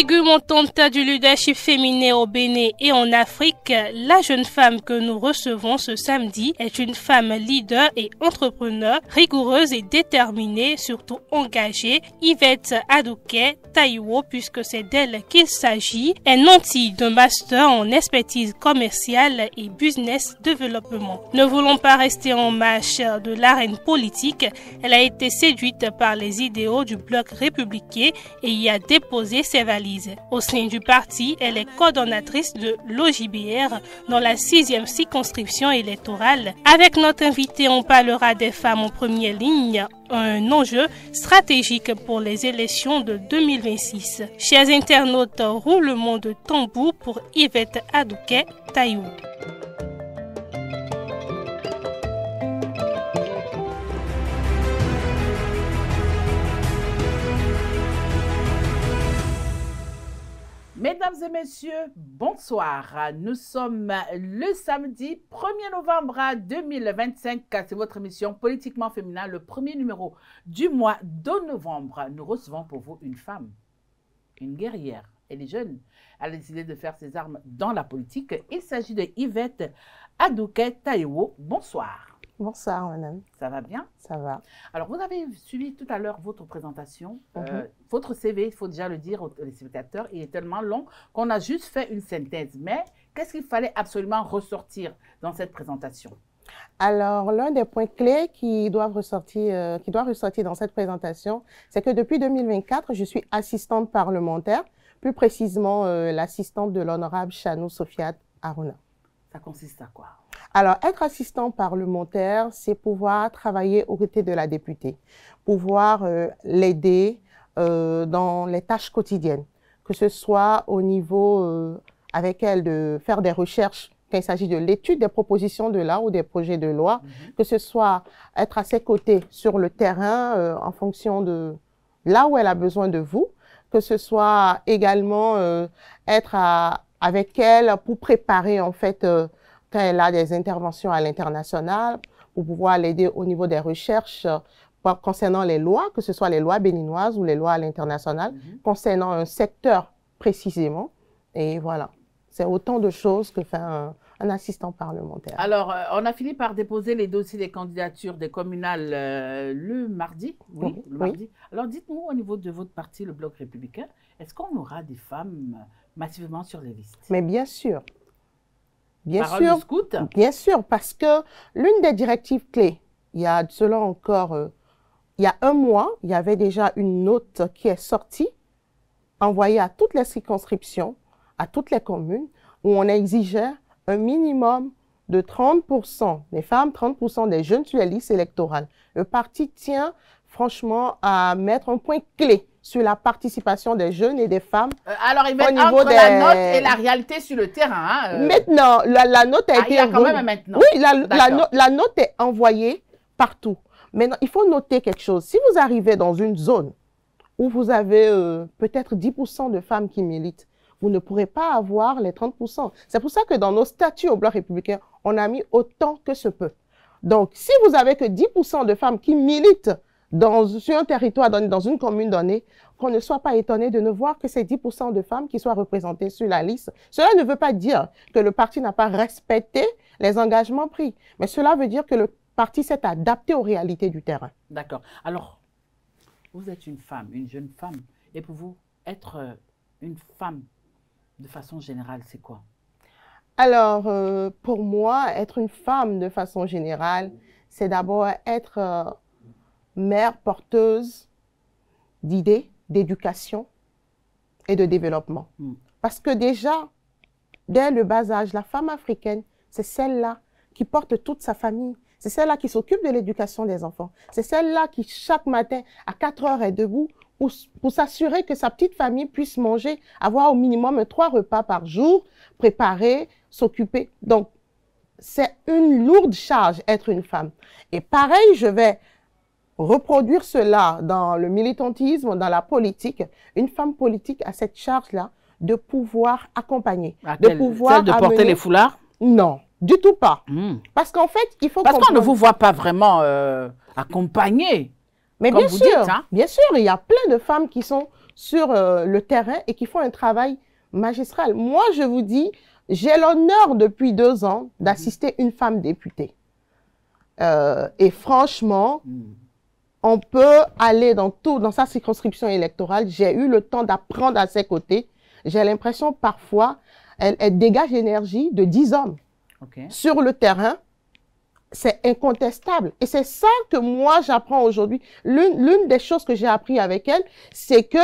Figure montante du leadership féminin au Bénin et en Afrique, la jeune femme que nous recevons ce samedi est une femme leader et entrepreneur, rigoureuse et déterminée, surtout engagée. Yvette Adouké Taiwo, puisque c'est d'elle qu'il s'agit, est nantie d'un master en expertise commerciale et business développement. Ne voulant pas rester en marche de l'arène politique, elle a été séduite par les idéaux du bloc républicain et y a déposé ses valises. Au sein du parti, elle est coordonnatrice de l'OJBR dans la 6e circonscription électorale. Avec notre invité, on parlera des femmes en première ligne, un enjeu stratégique pour les élections de 2026. Chers internautes, roulement de tambour pour Yvette Adouké Taiwo. Mesdames et messieurs, bonsoir. Nous sommes le samedi 1er novembre 2025. C'est votre émission Politiquement Féminin, le premier numéro du mois de novembre. Nous recevons pour vous une femme, une guerrière. Elle est jeune. Elle a décidé de faire ses armes dans la politique. Il s'agit de Yvette Adouké Taiwo. Bonsoir. Bonsoir, madame. Ça va bien? Ça va. Alors, vous avez suivi tout à l'heure votre présentation. Votre CV, il faut déjà le dire aux téléspectateurs, il est tellement long qu'on a juste fait une synthèse. Mais qu'est-ce qu'il fallait absolument ressortir dans cette présentation? Alors, l'un des points clés qui doit ressortir dans cette présentation, c'est que depuis 2024, je suis assistante parlementaire, plus précisément l'assistante de l'honorable Chanou Sofiat Aruna. Ça consiste à quoi? Alors, être assistant parlementaire, c'est pouvoir travailler aux côtés de la députée, pouvoir l'aider dans les tâches quotidiennes, que ce soit au niveau avec elle de faire des recherches quand il s'agit de l'étude des propositions de loi ou des projets de loi, que ce soit être à ses côtés sur le terrain en fonction de là où elle a besoin de vous, que ce soit également être avec elle pour préparer en fait quand elle a des interventions à l'international, pour pouvoir l'aider au niveau des recherches concernant les lois, que ce soit les lois béninoises ou les lois à l'international, concernant un secteur précisément. Et voilà, c'est autant de choses que fait un assistant parlementaire. Alors, on a fini par déposer les dossiers des candidatures des communales le mardi. Oui, le mardi. Alors, dites-nous, au niveau de votre parti, le Bloc républicain, est-ce qu'on aura des femmes massivement sur les listes? Mais bien sûr. Bien Parole sûr, de scout. Bien sûr, parce que l'une des directives clés, il y a cela encore, il y a un mois, il y avait déjà une note qui est sortie, envoyée à toutes les circonscriptions, à toutes les communes, où on exigeait un minimum de 30% des femmes, 30% des jeunes sur les listes électorales. Le parti tient franchement à mettre un point clé sur la participation des jeunes et des femmes. Alors, il va entre la note et la réalité sur le terrain. Hein, Maintenant, la note a été... Il y a quand même maintenant. Oui, la note est envoyée partout. Maintenant, il faut noter quelque chose. Si vous arrivez dans une zone où vous avez peut-être 10% de femmes qui militent, vous ne pourrez pas avoir les 30%. C'est pour ça que dans nos statuts au Bloc républicain, on a mis autant que se peut. Donc, si vous avez que 10% de femmes qui militent sur un territoire donné, dans une commune donnée, qu'on ne soit pas étonné de ne voir que ces 10% de femmes qui soient représentées sur la liste. Cela ne veut pas dire que le parti n'a pas respecté les engagements pris, mais cela veut dire que le parti s'est adapté aux réalités du terrain. D'accord. Alors, vous êtes une femme, une jeune femme, et pour vous, être une femme, de façon générale, c'est quoi? Alors, pour moi, être une femme de façon générale, c'est d'abord être mère porteuse d'idées, d'éducation et de développement. Parce que déjà, dès le bas âge, la femme africaine, c'est celle-là qui porte toute sa famille. C'est celle-là qui s'occupe de l'éducation des enfants. C'est celle-là qui, chaque matin, à 4 heures, est debout pour s'assurer que sa petite famille puisse manger, avoir au minimum 3 repas par jour, préparer, s'occuper. Donc, c'est une lourde charge, être une femme. Et pareil, je vais reproduire cela dans le militantisme, dans la politique. Une femme politique a cette charge-là de pouvoir accompagner, de pouvoir celle de porter les foulards? Non, du tout pas. Parce qu'en fait, il faut parce qu'on ne vous voit pas vraiment accompagner. Mais bien sûr, bien sûr, il y a plein de femmes qui sont sur le terrain et qui font un travail magistral. Moi, je vous dis, j'ai l'honneur depuis 2 ans d'assister une femme députée. Et franchement, on peut aller dans sa circonscription électorale. J'ai eu le temps d'apprendre à ses côtés. J'ai l'impression parfois, elle dégage l'énergie de 10 hommes. Sur le terrain. C'est incontestable. Et c'est ça que moi, j'apprends aujourd'hui. L'une des choses que j'ai appris avec elle, c'est que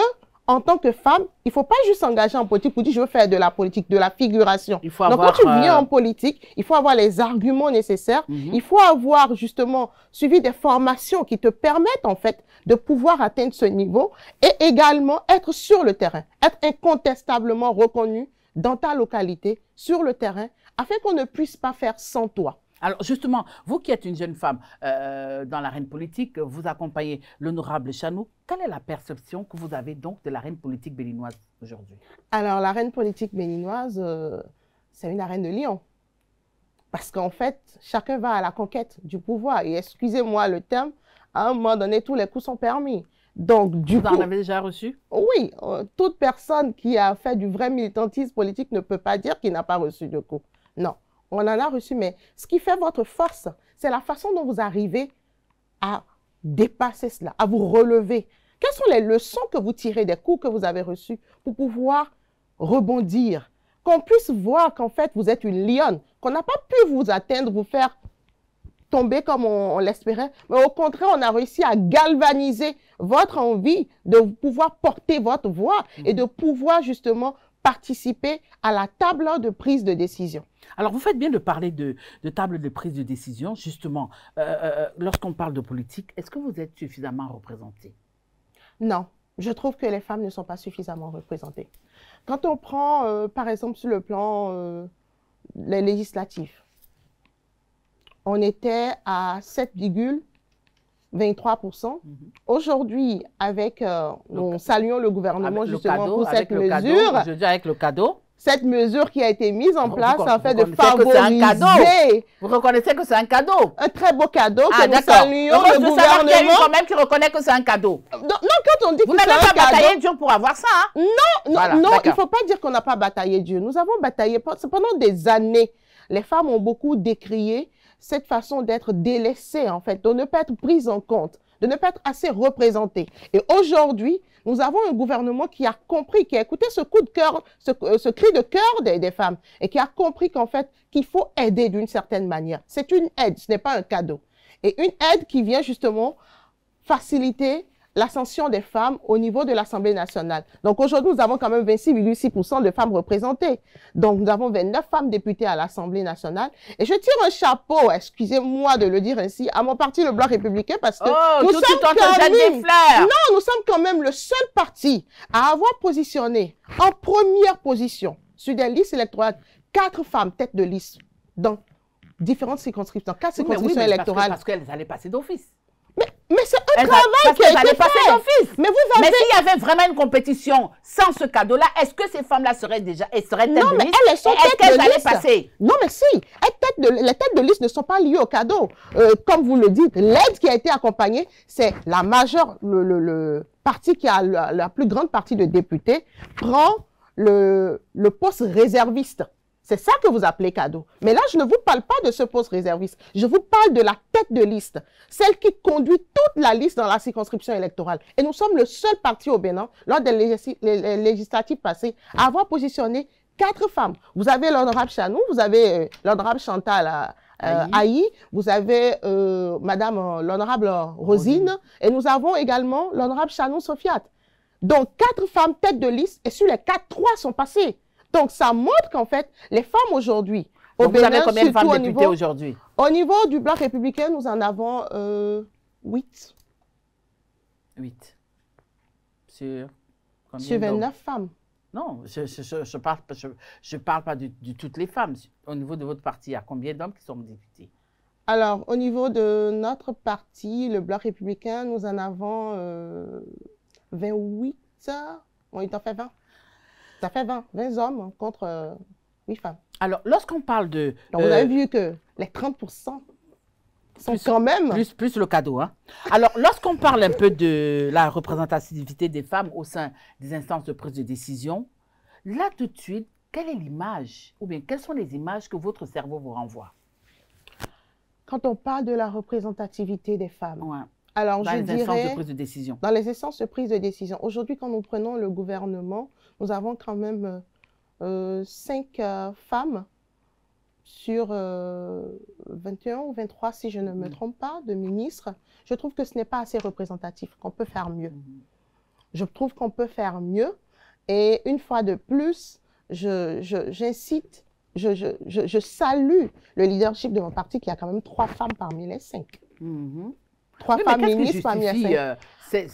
en tant que femme, il ne faut pas juste s'engager en politique pour dire je veux faire de la politique, de la figuration. Il faut Donc, avoir, quand tu viens en politique, il faut avoir les arguments nécessaires. Il faut avoir justement suivi des formations qui te permettent en fait de pouvoir atteindre ce niveau et également être sur le terrain, être incontestablement reconnu dans ta localité, sur le terrain, afin qu'on ne puisse pas faire sans toi. Alors justement, vous qui êtes une jeune femme dans l'arène politique, vous accompagnez l'honorable Chanou. Quelle est la perception que vous avez donc de l'arène politique béninoise aujourd'hui? Alors l'arène politique béninoise, c'est une arène de lion. Parce qu'en fait, chacun va à la conquête du pouvoir. Et excusez-moi le terme, à un moment donné, tous les coups sont permis. Donc, du coup, vous en avez déjà reçu? Oui, toute personne qui a fait du vrai militantisme politique ne peut pas dire qu'il n'a pas reçu de coups. Non. On en a reçu, mais ce qui fait votre force, c'est la façon dont vous arrivez à dépasser cela, à vous relever. Quelles sont les leçons que vous tirez des coups que vous avez reçus pour pouvoir rebondir? Qu'on puisse voir qu'en fait, vous êtes une lionne, qu'on n'a pas pu vous atteindre, vous faire tomber comme on l'espérait, mais au contraire, on a réussi à galvaniser votre envie de pouvoir porter votre voix et de pouvoir justement participer à la table de prise de décision. Alors, vous faites bien de parler de table de prise de décision. Justement, lorsqu'on parle de politique, est-ce que vous êtes suffisamment représentée? Non, je trouve que les femmes ne sont pas suffisamment représentées. Quand on prend, par exemple, sur le plan les législatifs, on était à 7,23%. Aujourd'hui, avec, nous saluons le gouvernement justement pour cette mesure. Je dis avec le cadeau. Cette mesure qui a été mise en place en fait de favoriser. Vous reconnaissez que c'est un cadeau? Un très beau cadeau que nous saluons le gouvernement. Il y a une quand même qui reconnaît que c'est un cadeau. Non, quand on dit que c'est un cadeau. Vous n'avez pas bataillé dur pour avoir ça, hein? Non, voilà, non, il ne faut pas dire qu'on n'a pas bataillé dur. Nous avons bataillé pendant des années. Les femmes ont beaucoup décrié cette façon d'être délaissées, en fait, de ne pas être prises en compte, de ne pas être assez représentées. Et aujourd'hui, nous avons un gouvernement qui a compris, qui a écouté ce coup de cœur, ce cri de cœur des femmes, et qui a compris qu'en fait, qu'il faut aider d'une certaine manière. C'est une aide, ce n'est pas un cadeau. Et une aide qui vient justement faciliter l'ascension des femmes au niveau de l'Assemblée nationale. Donc aujourd'hui, nous avons quand même 26,6% de femmes représentées. Donc nous avons 29 femmes députées à l'Assemblée nationale. Et je tire un chapeau, excusez-moi de le dire ainsi, à mon parti, le Bloc républicain, parce que nous sommes quand même le seul parti à avoir positionné en première position sur des listes électorales 4 femmes têtes de liste dans différentes circonscriptions, 4 circonscriptions électorales. Parce qu'elles allaient passer d'office. Mais c'est un travail qui a été fait. Mais s'il y avait vraiment une compétition sans ce cadeau-là, est-ce que ces femmes-là seraient têtes de liste? Elles sont têtes de liste. Passer? Non, mais si. Les têtes de liste ne sont pas liées au cadeau. Comme vous le dites, l'aide qui a été accompagnée, c'est la majeure, le parti qui a la plus grande partie de députés prend le poste réserviste. C'est ça que vous appelez cadeau. Mais là, je ne vous parle pas de ce poste réserviste. Je vous parle de la tête de liste, celle qui conduit toute la liste dans la circonscription électorale. Et nous sommes le seul parti au Bénin, lors des législatives passées, à avoir positionné 4 femmes. Vous avez l'honorable Chanou, vous avez l'honorable Chantal Aïe, vous avez madame l'honorable Rosine, et nous avons également l'honorable Chanou Sofiat. Donc, 4 femmes tête de liste, et sur les 4, 3 sont passées. Donc, ça montre qu'en fait, les femmes aujourd'hui, au Bénin, vous avez combien de femmes députées aujourd'hui? Au niveau du Bloc républicain, nous en avons 8. 8. Sur 29 femmes. Non, je parle pas de toutes les femmes. Au niveau de votre parti, il y a combien d'hommes qui sont députés? Alors, au niveau de notre parti, le Bloc républicain, nous en avons 28. On en fait 20. Ça fait 20 hommes contre 8 femmes. Alors, lorsqu'on parle de... Donc, vous avez vu que les 30% sont quand même... Plus le cadeau. Hein. Alors, lorsqu'on parle un peu de la représentativité des femmes au sein des instances de prise de décision, là, tout de suite, quelle est l'image ou bien quelles sont les images que votre cerveau vous renvoie? Quand on parle de la représentativité des femmes, ouais. Alors, dans les instances de prise de décision. Dans les instances de prise de décision. Aujourd'hui, quand nous prenons le gouvernement, nous avons quand même 5 femmes sur 21 ou 23, si je ne me trompe pas, de ministres. Je trouve que ce n'est pas assez représentatif, qu'on peut faire mieux. Je trouve qu'on peut faire mieux. Et une fois de plus, j'incite, je salue le leadership de mon parti, qui a quand même 3 femmes parmi les 5. 3 femmes ministres parmi les 5.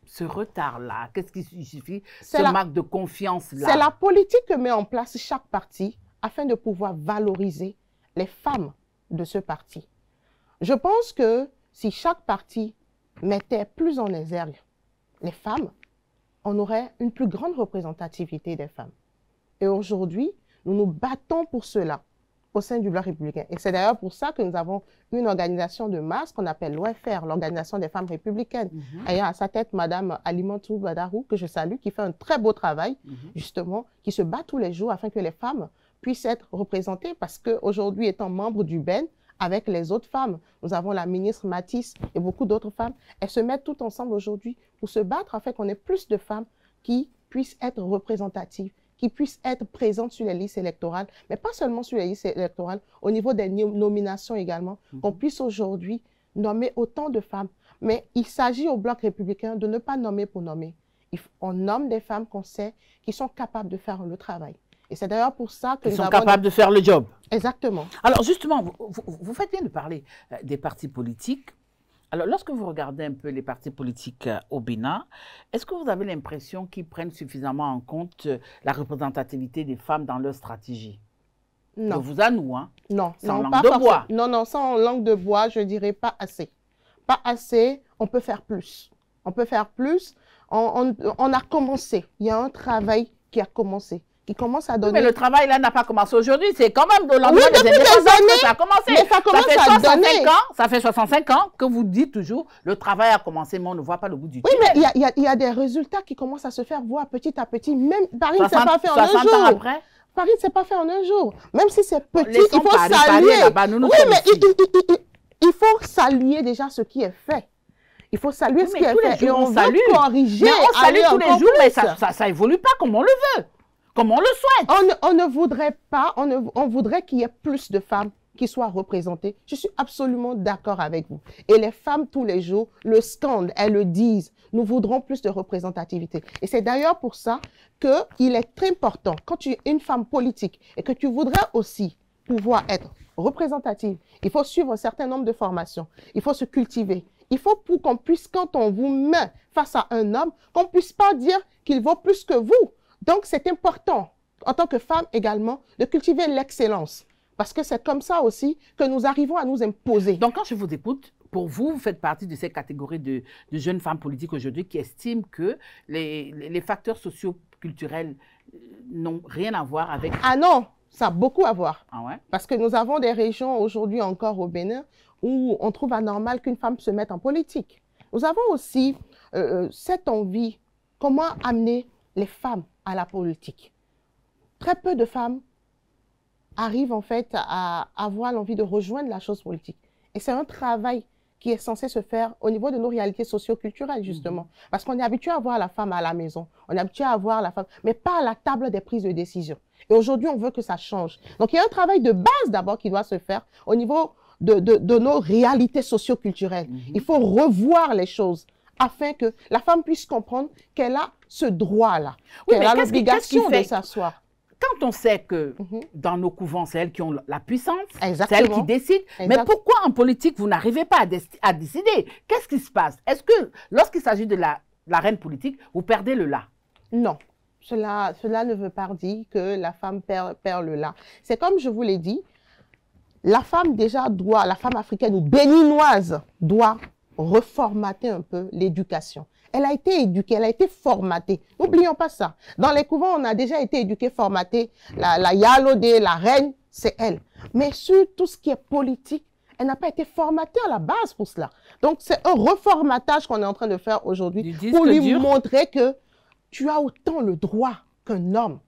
Ce retard-là, qu'est-ce qui justifie ce manque de confiance-là? C'est la politique que met en place chaque parti afin de pouvoir valoriser les femmes de ce parti. Je pense que si chaque parti mettait plus en exergue les femmes, on aurait une plus grande représentativité des femmes. Et aujourd'hui, nous nous battons pour cela au sein du Bloc républicain. Et c'est d'ailleurs pour ça que nous avons une organisation de masse qu'on appelle l'OFR, l'Organisation des femmes républicaines, ayant à sa tête Madame Alimantou Badarou, que je salue, qui fait un très beau travail, justement, qui se bat tous les jours afin que les femmes puissent être représentées, parce qu'aujourd'hui, étant membre du BEN, avec les autres femmes, nous avons la ministre Matisse et beaucoup d'autres femmes, elles se mettent toutes ensemble aujourd'hui pour se battre afin qu'on ait plus de femmes qui puissent être représentatives, qui puissent être présentes sur les listes électorales, mais pas seulement sur les listes électorales, au niveau des nominations également, qu'on puisse aujourd'hui nommer autant de femmes. Mais il s'agit au Bloc républicain de ne pas nommer pour nommer. On nomme des femmes qu'on sait qui sont capables de faire le travail. Et c'est d'ailleurs pour ça que ils sont capables de faire le job. Exactement. Alors justement, vous faites bien de parler des partis politiques. Alors, lorsque vous regardez un peu les partis politiques au Bénin, est-ce que vous avez l'impression qu'ils prennent suffisamment en compte la représentativité des femmes dans leur stratégie? Non. De vous à nous, hein? Non, sans langue de bois. Non, sans langue de bois, je dirais pas assez. Pas assez, on peut faire plus. On peut faire plus. On a commencé. Il y a un travail qui a commencé. Qui commence à donner... Oui, mais le travail, là, n'a pas commencé aujourd'hui. C'est quand même de l'endroit des indépendances que ça a commencé. Mais ça commence à donner. Ça fait 65 ans que vous dites toujours, le travail a commencé, mais on ne voit pas le bout du tunnel. Oui, mais il y a des résultats qui commencent à se faire voir petit à petit. Même Paris ne s'est pas fait en un jour. 60 ans après? Paris ne s'est pas fait en un jour. Même si c'est petit, il faut saluer. Oui, mais il faut saluer déjà ce qui est fait. Il faut saluer ce qui est fait. Et on salue. Corriger. Mais on salue tous les jours, mais ça évolue pas comme on le veut. Comme on le souhaite. On ne voudrait pas, on voudrait qu'il y ait plus de femmes qui soient représentées. Je suis absolument d'accord avec vous. Et les femmes, tous les jours, le scandent, elles le disent. Nous voudrons plus de représentativité. Et c'est d'ailleurs pour ça qu'il est très important, quand tu es une femme politique et que tu voudrais aussi pouvoir être représentative, il faut suivre un certain nombre de formations. Il faut se cultiver. Il faut pour qu'on puisse, quand on vous met face à un homme, qu'on ne puisse pas dire qu'il vaut plus que vous. Donc, c'est important, en tant que femme également, de cultiver l'excellence. Parce que c'est comme ça aussi que nous arrivons à nous imposer. Donc, quand je vous écoute, pour vous, vous faites partie de ces catégories de jeunes femmes politiques aujourd'hui qui estiment que les facteurs socio-culturels n'ont rien à voir avec... Ah non, ça a beaucoup à voir. Ah ouais? Parce que nous avons des régions aujourd'hui encore au Bénin où on trouve anormal qu'une femme se mette en politique. Nous avons aussi cette envie, comment amener les femmes à la politique. Très peu de femmes arrivent en fait à avoir l'envie de rejoindre la chose politique. Et c'est un travail qui est censé se faire au niveau de nos réalités socio-culturelles, justement. Parce qu'on est habitué à voir la femme à la maison, on est habitué à voir la femme, mais pas à la table des prises de décision. Et aujourd'hui, on veut que ça change. Donc, il y a un travail de base d'abord qui doit se faire au niveau de nos réalités socio-culturelles. Il faut revoir les choses afin que la femme puisse comprendre qu'elle a ce droit-là, qu'elle a l'obligation de s'asseoir. Quand on sait que dans nos couvents, c'est elles qui ont la puissance, c'est Exactement. elles qui décident, mais pourquoi en politique, vous n'arrivez pas à décider? Qu'est-ce qui se passe? Est-ce que lorsqu'il s'agit de l'arène politique, vous perdez le là? Non, cela ne veut pas dire que la femme perd le là. C'est comme je vous l'ai dit, la femme déjà doit, la femme africaine ou béninoise doit reformater un peu l'éducation. Elle a été éduquée, elle a été formatée. N'oublions pas ça. Dans les couvents, on a déjà été éduqué, formaté. La Yalodé, la reine, c'est elle. Mais sur tout ce qui est politique, Elle n'a pas été formatée à la base pour cela. Donc, c'est un reformatage qu'on est en train de faire aujourd'hui pour lui montrer que tu as autant le droit qu'un homme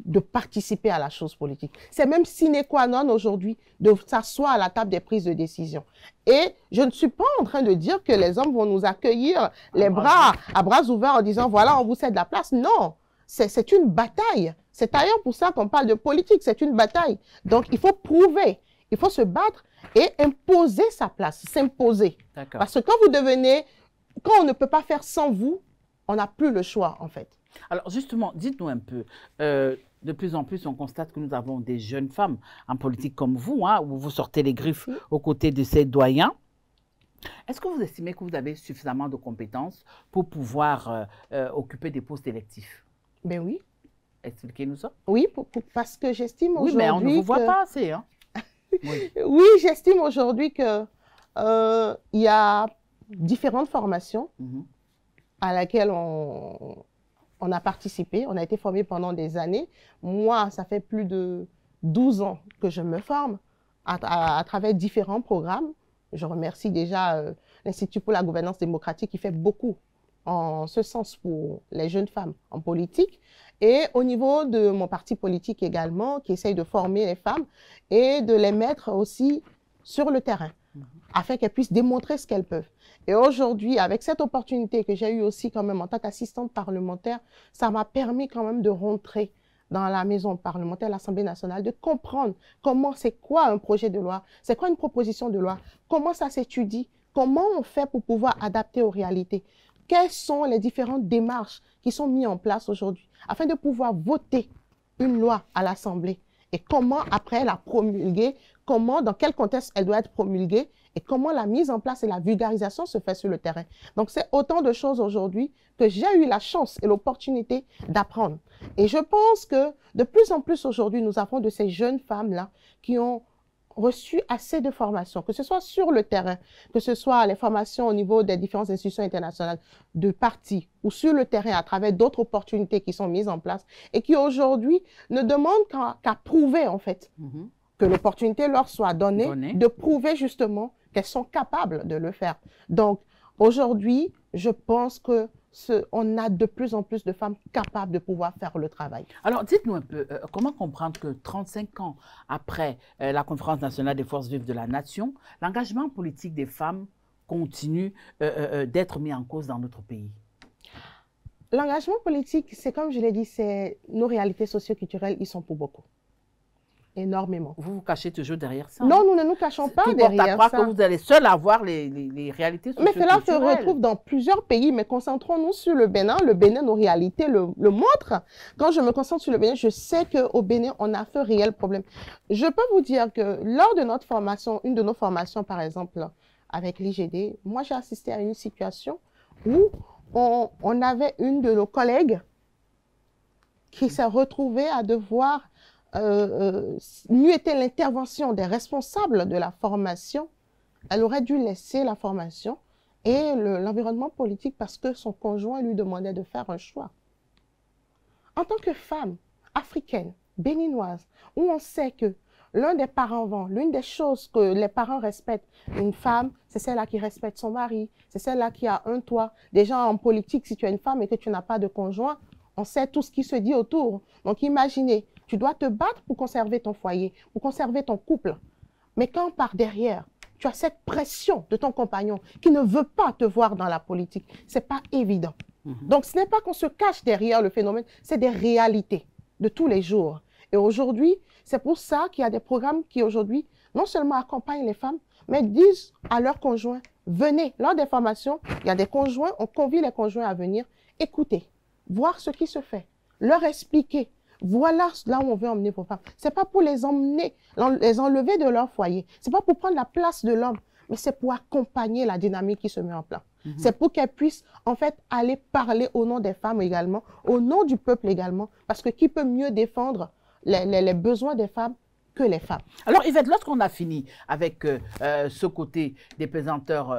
de participer à la chose politique. C'est même sine qua non aujourd'hui de s'asseoir à la table des prises de décision. Et je ne suis pas en train de dire que les hommes vont nous accueillir à bras ouverts en disant, voilà, on vous cède la place. Non, c'est une bataille. C'est d'ailleurs pour ça qu'on parle de politique, c'est une bataille. Donc, il faut prouver, il faut se battre et imposer sa place, s'imposer. Parce que quand on ne peut pas faire sans vous, on n'a plus le choix, en fait. Alors, justement, dites-nous un peu, de plus en plus, on constate que nous avons des jeunes femmes en politique comme vous, hein, où vous sortez les griffes aux côtés de ces doyens. Est-ce que vous estimez que vous avez suffisamment de compétences pour pouvoir occuper des postes électifs? Ben oui. Expliquez-nous ça. Oui, parce que j'estime aujourd'hui... Oui, mais on ne vous voit pas assez. Hein? Oui, oui, j'estime aujourd'hui qu'il y a différentes formations à laquelle on a participé, on a été formé pendant des années. Moi, ça fait plus de 12 ans que je me forme à travers différents programmes. Je remercie déjà l'Institut pour la gouvernance démocratique qui fait beaucoup en ce sens pour les jeunes femmes en politique. Et au niveau de mon parti politique également, qui essaye de former les femmes et de les mettre aussi sur le terrain, afin qu'elles puissent démontrer ce qu'elles peuvent. Et aujourd'hui, avec cette opportunité que j'ai eue aussi quand même en tant qu'assistante parlementaire, ça m'a permis quand même de rentrer dans la maison parlementaire, l'Assemblée nationale, de comprendre comment, c'est quoi un projet de loi, c'est quoi une proposition de loi, comment ça s'étudie, comment on fait pour pouvoir adapter aux réalités, quelles sont les différentes démarches qui sont mises en place aujourd'hui, afin de pouvoir voter une loi à l'Assemblée et comment après la promulguer, comment, dans quel contexte elle doit être promulguée et comment la mise en place et la vulgarisation se fait sur le terrain. Donc, c'est autant de choses aujourd'hui que j'ai eu la chance et l'opportunité d'apprendre. Et je pense que de plus en plus aujourd'hui, nous avons de ces jeunes femmes-là qui ont reçu assez de formations, que ce soit sur le terrain, que ce soit les formations au niveau des différentes institutions internationales de partis ou sur le terrain à travers d'autres opportunités qui sont mises en place et qui aujourd'hui ne demandent qu'à prouver en fait que l'opportunité leur soit donnée de prouver justement qu'elles sont capables de le faire. Donc aujourd'hui, je pense que on a de plus en plus de femmes capables de pouvoir faire le travail. Alors, dites-nous un peu, comment comprendre que 35 ans après la Conférence nationale des forces vives de la nation, l'engagement politique des femmes continue d'être mis en cause dans notre pays? L'engagement politique, c'est comme je l'ai dit, c'est nos réalités socio-culturelles, ils sont pour beaucoup. Énormément. Vous vous cachez toujours derrière ça? Non, nous ne nous cachons pas derrière ça. Tout porte à croire que vous allez seul avoir les réalités socio-culturelles. Mais cela se retrouve dans plusieurs pays, mais concentrons-nous sur le Bénin. Le Bénin, nos réalités le montrent. Quand je me concentre sur le Bénin, je sais qu'au Bénin, on a fait un réel problème. Je peux vous dire que lors de notre formation, une de nos formations, par exemple, avec l'IGD, moi, j'ai assisté à une situation où on avait une de nos collègues qui s'est retrouvée à devoir n'eût été l'intervention des responsables de la formation, elle aurait dû laisser la formation et l'environnement politique parce que son conjoint lui demandait de faire un choix. En tant que femme africaine, béninoise, où on sait que l'un des paravents, l'une des choses que les parents respectent, une femme, c'est celle-là qui respecte son mari, c'est celle-là qui a un toit. Déjà en politique, si tu es une femme et que tu n'as pas de conjoint, on sait tout ce qui se dit autour. Donc imaginez, tu dois te battre pour conserver ton foyer, pour conserver ton couple. Mais quand par derrière, tu as cette pression de ton compagnon qui ne veut pas te voir dans la politique, ce n'est pas évident. Donc ce n'est pas qu'on se cache derrière le phénomène, c'est des réalités de tous les jours. Et aujourd'hui, c'est pour ça qu'il y a des programmes qui aujourd'hui non seulement accompagnent les femmes, mais disent à leurs conjoints, venez, lors des formations, il y a des conjoints, on convie les conjoints à venir, écouter, voir ce qui se fait, leur expliquer. Voilà là où on veut emmener vos femmes. Ce n'est pas pour les emmener, les enlever de leur foyer. Ce n'est pas pour prendre la place de l'homme, mais c'est pour accompagner la dynamique qui se met en place. C'est pour qu'elles puissent en fait aller parler au nom des femmes également, au nom du peuple également, parce que qui peut mieux défendre les besoins des femmes que les femmes. Alors Yvette, lorsqu'on a fini avec ce côté des pesanteurs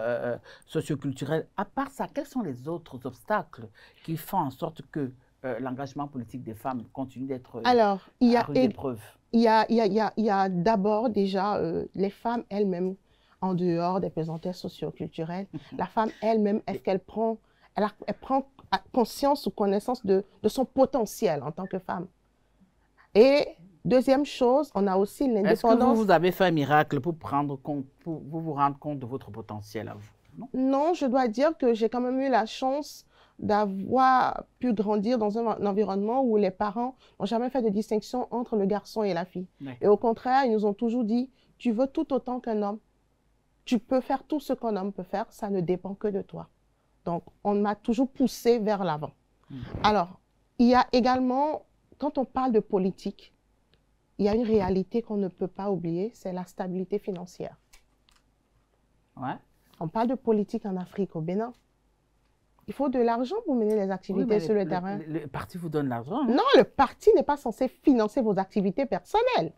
socioculturels, à part ça, quels sont les autres obstacles qui font en sorte que l'engagement politique des femmes continue d'être à rude épreuve? Il y a d'abord déjà les femmes elles-mêmes en dehors des pesanteurs socioculturelles. La femme elle-même, est-ce qu'elle prend, elle prend conscience ou connaissance de son potentiel en tant que femme? Et deuxième chose, on a aussi l'indépendance. Est-ce que vous avez fait un miracle pour vous rendre compte de votre potentiel à vous? Non, je dois dire que j'ai quand même eu la chance d'avoir pu grandir dans un environnement où les parents n'ont jamais fait de distinction entre le garçon et la fille. Oui. Et au contraire, ils nous ont toujours dit, tu veux tout autant qu'un homme. Tu peux faire tout ce qu'un homme peut faire, ça ne dépend que de toi. Donc, on m'a toujours poussé vers l'avant. Alors, il y a également, quand on parle de politique, il y a une réalité qu'on ne peut pas oublier, c'est la stabilité financière. Ouais. On parle de politique en Afrique, au Bénin. Il faut de l'argent pour mener les activités sur le terrain. Le parti vous donne l'argent? Non, le parti n'est pas censé financer vos activités personnelles.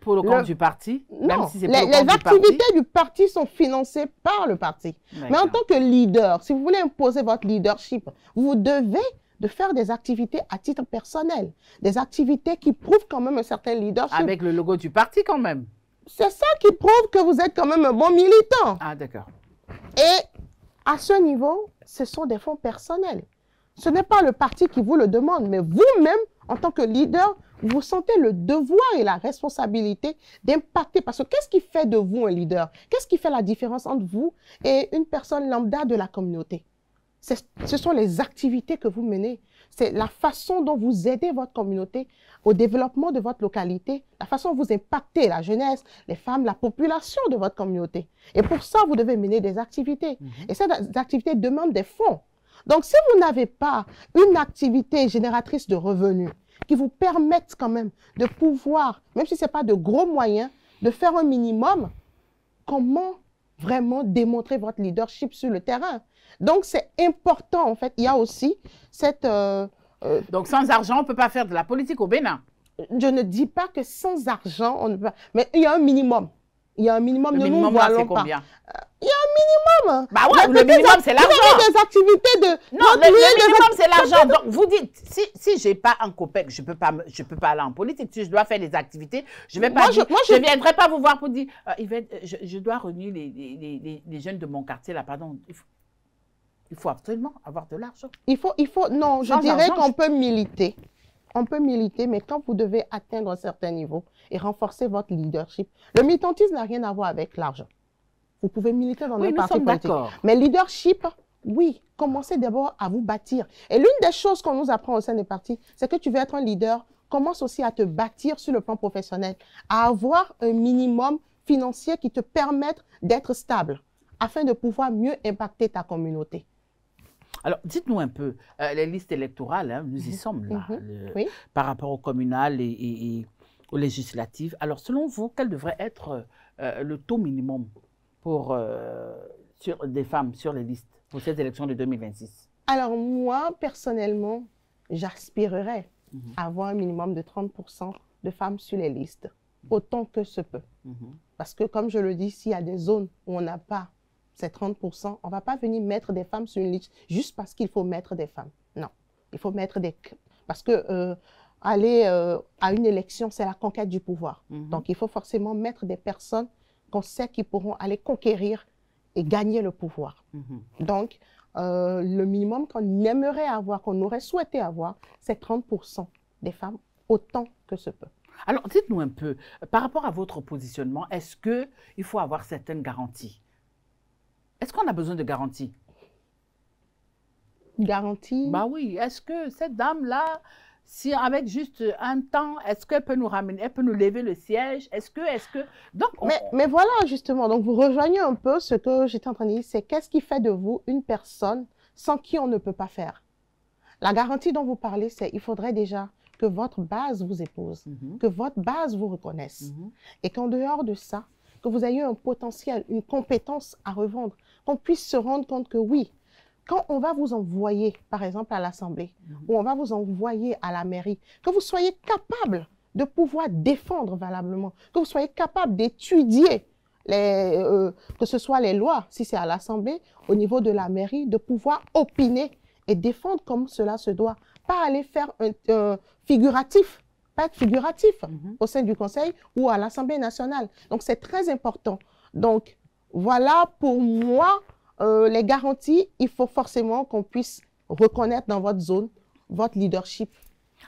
Pour le compte du parti? Non, même si les activités du parti sont financées par le parti. Mais en tant que leader, si vous voulez imposer votre leadership, vous devez de faire des activités à titre personnel. Des activités qui prouvent quand même un certain leadership. Avec le logo du parti quand même? C'est ça qui prouve que vous êtes quand même un bon militant. Ah, d'accord. Et à ce niveau, ce sont des fonds personnels. Ce n'est pas le parti qui vous le demande, mais vous-même, en tant que leader, vous sentez le devoir et la responsabilité d'impacter. Parce que qu'est-ce qui fait de vous un leader? Qu'est-ce qui fait la différence entre vous et une personne lambda de la communauté? Ce sont les activités que vous menez. C'est la façon dont vous aidez votre communauté au développement de votre localité, la façon dont vous impactez la jeunesse, les femmes, la population de votre communauté. Et pour ça, vous devez mener des activités. Et ces activités demandent des fonds. Donc, si vous n'avez pas une activité génératrice de revenus qui vous permette quand même de pouvoir, même si ce n'est pas de gros moyens, de faire un minimum, comment vraiment démontrer votre leadership sur le terrain? Donc, c'est important, en fait. Il y a aussi cette... Donc, sans argent, on ne peut pas faire de la politique au Bénin? Je ne dis pas que sans argent, on ne peut pas... Mais il y a un minimum. Il y a un minimum. Le minimum, là, c'est combien? Il y a un minimum. Bah ouais, le minimum, c'est l'argent. Vous avez des activités de... Non, le minimum, c'est l'argent. Donc, vous dites, si je n'ai pas un copec, je ne peux pas aller en politique. Si je dois faire des activités, je ne vais pas dire, je ne viendrai pas vous voir pour dire, je dois réunir les jeunes de mon quartier, là, pardon. Il faut absolument avoir de l'argent. Non, je dirais qu'on peut militer. On peut militer, mais quand vous devez atteindre un certain niveau et renforcer votre leadership, le militantisme n'a rien à voir avec l'argent. Vous pouvez militer dans les partis politiques. Mais leadership, oui, commencez d'abord à vous bâtir. Et l'une des choses qu'on nous apprend au sein des partis, c'est que tu veux être un leader, commence aussi à te bâtir sur le plan professionnel, à avoir un minimum financier qui te permette d'être stable, afin de pouvoir mieux impacter ta communauté. Alors, dites-nous un peu, les listes électorales, hein, nous y sommes là, oui. Par rapport aux communales et aux législatives. Alors, selon vous, quel devrait être le taux minimum pour, des femmes sur les listes pour ces élections de 2026? Alors, moi, personnellement, j'aspirerais à avoir un minimum de 30% de femmes sur les listes, autant que se peut. Parce que, comme je le dis, s'il y a des zones où on n'a pas ces 30%, on ne va pas venir mettre des femmes sur une liste juste parce qu'il faut mettre des femmes. Non, il faut mettre des... Parce que aller à une élection, c'est la conquête du pouvoir. Donc, il faut forcément mettre des personnes qu'on sait qui pourront aller conquérir et gagner le pouvoir. Donc, le minimum qu'on aimerait avoir, qu'on aurait souhaité avoir, c'est 30% des femmes, autant que se peut. Alors, dites-nous un peu, par rapport à votre positionnement, est-ce qu'il faut avoir certaines garanties? Est-ce qu'on a besoin de garanties? Garantie? Bah oui, est-ce que cette dame-là, si avec juste un temps, est-ce qu'elle peut nous ramener, elle peut nous lever le siège? Est-ce que... Donc, mais voilà, justement, donc vous rejoignez un peu ce que j'étais en train de dire, c'est qu'est-ce qui fait de vous une personne sans qui on ne peut pas faire? La garantie dont vous parlez, c'est il faudrait déjà que votre base vous épouse, que votre base vous reconnaisse. Et qu'en dehors de ça, que vous ayez un potentiel, une compétence à revendre, qu'on puisse se rendre compte que oui, quand on va vous envoyer, par exemple, à l'Assemblée, ou on va vous envoyer à la mairie, que vous soyez capable de pouvoir défendre valablement, que vous soyez capable d'étudier, que ce soit les lois, si c'est à l'Assemblée, au niveau de la mairie, de pouvoir opiner et défendre comme cela se doit. Pas aller faire un figuratif, pas être figuratif au sein du Conseil ou à l'Assemblée nationale. Donc, c'est très important. Donc, Voilà pour moi les garanties. Il faut forcément qu'on puisse reconnaître dans votre zone votre leadership.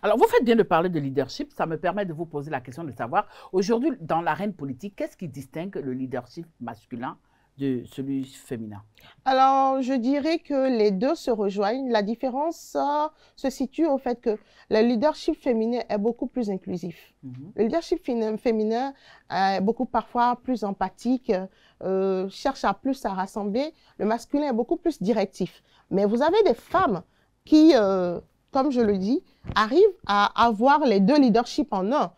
Alors, vous faites bien de parler de leadership. Ça me permet de vous poser la question de savoir, aujourd'hui, dans l'arène politique, qu'est-ce qui distingue le leadership masculin de celui féminin? Alors, je dirais que les deux se rejoignent. La différence se situe au fait que le leadership féminin est beaucoup plus inclusif. Le leadership féminin est beaucoup parfois plus empathique, cherche plus à rassembler. Le masculin est beaucoup plus directif. Mais vous avez des femmes qui, comme je le dis, arrivent à avoir les deux leaderships en un.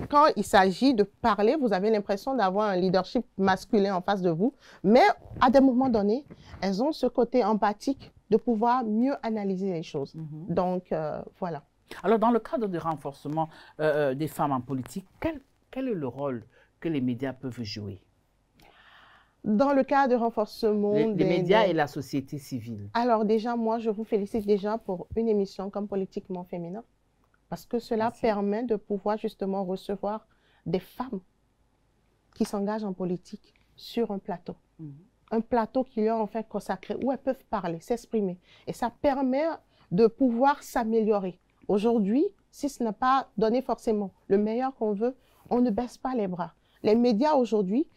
Quand il s'agit de parler, vous avez l'impression d'avoir un leadership masculin en face de vous, mais à des moments donnés, elles ont ce côté empathique de pouvoir mieux analyser les choses. Donc, voilà. Alors, dans le cadre du renforcement des femmes en politique, quel est le rôle que les médias peuvent jouer? Dans le cadre de renforcement des médias et la société civile. Alors déjà, moi, je vous félicite déjà pour une émission comme Politiquement Féminin. Parce que cela permet de pouvoir justement recevoir des femmes qui s'engagent en politique sur un plateau. Un plateau qui leur est en fait consacré, où elles peuvent parler, s'exprimer. Et ça permet de pouvoir s'améliorer. Aujourd'hui, si ce n'est pas donné forcément le meilleur qu'on veut, on ne baisse pas les bras. Les médias aujourd'hui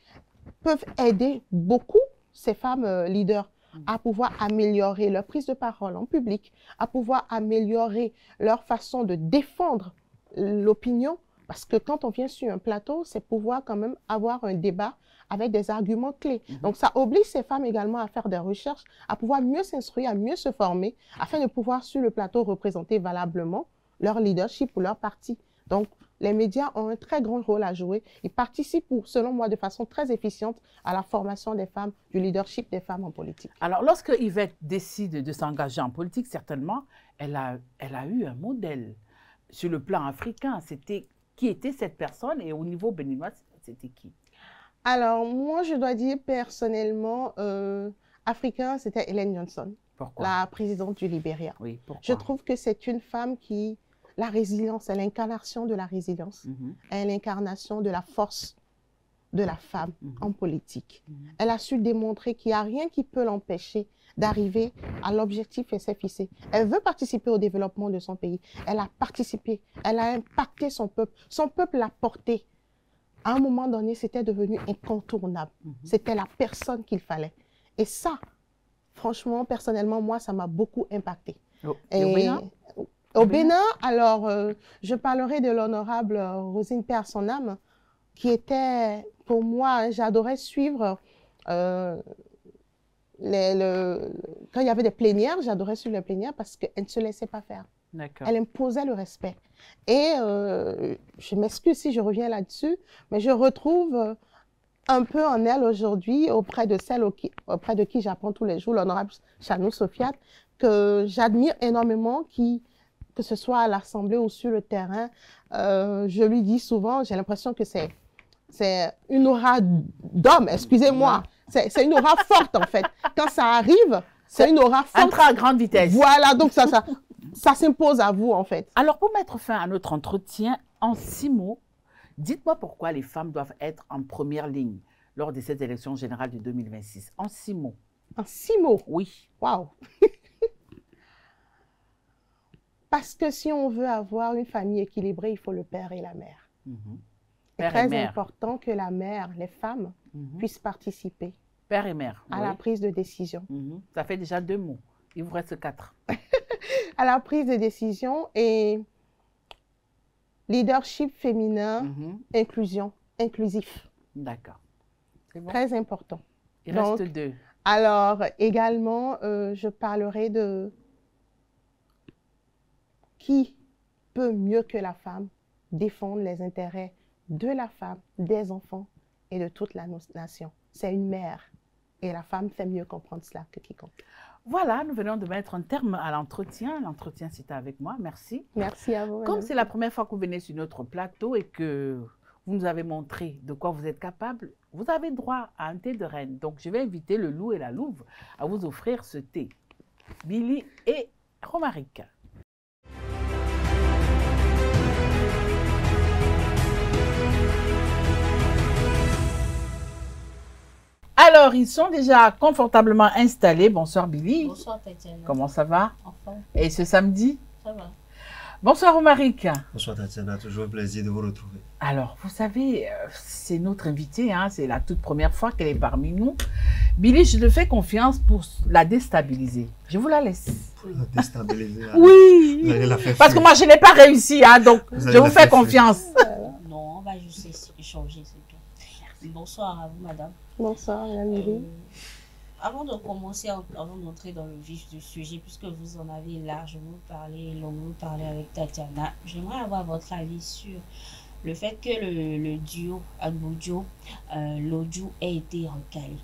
peuvent aider beaucoup ces femmes leaders à pouvoir améliorer leur prise de parole en public, à pouvoir améliorer leur façon de défendre l'opinion. Parce que quand on vient sur un plateau, c'est pouvoir quand même avoir un débat avec des arguments clés. Donc ça oblige ces femmes également à faire des recherches, à pouvoir mieux s'instruire, à mieux se former, afin de pouvoir sur le plateau représenter valablement leur leadership ou leur parti. Donc les médias ont un très grand rôle à jouer. Ils participent, selon moi, de façon très efficiente à la formation des femmes, du leadership des femmes en politique. Alors, lorsque Yvette décide de s'engager en politique, certainement, elle a eu un modèle. Sur le plan africain, qui était cette personne et au niveau béninois, c'était qui? Alors, moi, je dois dire personnellement, africain, c'était Ellen Johnson. Pourquoi? La présidente du Libéria. Oui, pourquoi? Je trouve que c'est une femme qui... La résilience, est l'incarnation de la résilience, est l'incarnation de la force de la femme en politique. Elle a su démontrer qu'il n'y a rien qui peut l'empêcher d'arriver à l'objectif et s'est fixé. Elle veut participer au développement de son pays. Elle a participé, elle a impacté son peuple. Son peuple l'a porté. À un moment donné, c'était devenu incontournable. C'était la personne qu'il fallait. Et ça, franchement, personnellement, moi, ça m'a beaucoup impacté. Au Bénin, alors, je parlerai de l'honorable Rosine Paix à son âme, qui était, pour moi, j'adorais suivre, quand il y avait des plénières, j'adorais suivre les plénières parce qu'elle ne se laissait pas faire. Elle imposait le respect. Et je m'excuse si je reviens là-dessus, mais je retrouve un peu en elle aujourd'hui, auprès de celle auprès de qui j'apprends tous les jours, l'honorable Chanou Sofiat, que j'admire énormément, que ce soit à l'Assemblée ou sur le terrain. Je lui dis souvent, j'ai l'impression que c'est une aura d'homme, excusez-moi. C'est une aura forte, en fait. Quand ça arrive, c'est une aura forte. Un train à grande vitesse. Voilà, donc ça s'impose à vous, en fait. Alors, pour mettre fin à notre entretien, en 6 mots, dites-moi pourquoi les femmes doivent être en première ligne lors de cette élection générale de 2026. En 6 mots. En 6 mots? Oui. Waouh! Parce que si on veut avoir une famille équilibrée, il faut le père et la mère. C'est très important que la mère, les femmes, puissent participer. Père et mère. À la prise de décision. Ça fait déjà 2 mots. Il vous reste 4. À la prise de décision et leadership féminin, inclusion, inclusif. D'accord. C'est bon. Très important. Il reste 2. Alors, également, je parlerai de qui peut mieux que la femme défendre les intérêts de la femme, des enfants et de toute la nation. C'est une mère. Et la femme fait mieux comprendre cela que quiconque. Voilà, nous venons de mettre un terme à l'entretien. L'entretien, c'était avec moi. Merci. Merci à vous. Comme c'est la première fois que vous venez sur notre plateau et que vous nous avez montré de quoi vous êtes capable, vous avez droit à un thé de reine. Donc, je vais inviter le loup et la louve à vous offrir ce thé. Billy et Romaric. Alors, ils sont déjà confortablement installés. Bonsoir Billy. Bonsoir Tatiana. Comment ça va? Enfin, Et ce samedi? ça va. Bonsoir Romaric. Bonsoir Tatiana, toujours un plaisir de vous retrouver. Alors, vous savez, c'est notre invitée, hein, c'est la toute première fois qu'elle est parmi nous. Billy, je te fais confiance pour la déstabiliser. Je vous la laisse. Pour la déstabiliser. Oui. Vous allez la faire Parce que fuir. moi, je n'ai pas réussi, hein, donc Vous allez je vous la fais faire fuir. confiance. Non, on va juste échanger, c'est tout. Bonsoir à vous, madame. Bonsoir, Madame Lily. Avant de commencer, avant d'entrer dans le vif du sujet, puisque vous en avez largement parlé, longuement parlé avec Tatiana, j'aimerais avoir votre avis sur le fait que le duo Agbojo, l'audio ait été recalé.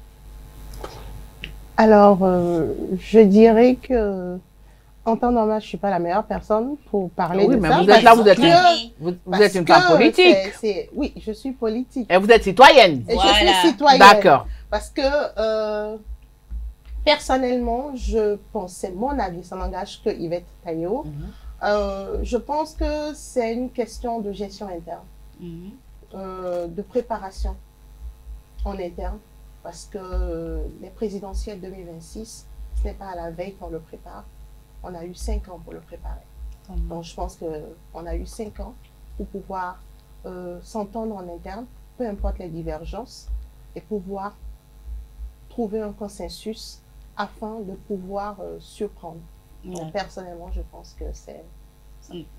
Alors, je dirais que, en temps normal, je ne suis pas la meilleure personne pour parler Oui, de mais ça. vous êtes là, vous êtes parce une, que- vous parce êtes une que femme politique. oui, je suis politique. Et vous êtes citoyenne. Et Voilà. je suis citoyenne. D'accord. Parce que, personnellement, je pense, c'est mon avis, ça n'engage que Yvette Taillot. Je pense que c'est une question de gestion interne, de préparation en interne, parce que les présidentielles 2026, ce n'est pas à la veille qu'on le prépare. On a eu 5 ans pour le préparer. Donc, je pense qu'on a eu 5 ans pour pouvoir s'entendre en interne, peu importe les divergences, et pouvoir trouver un consensus afin de pouvoir surprendre. Donc, personnellement, je pense que c'est...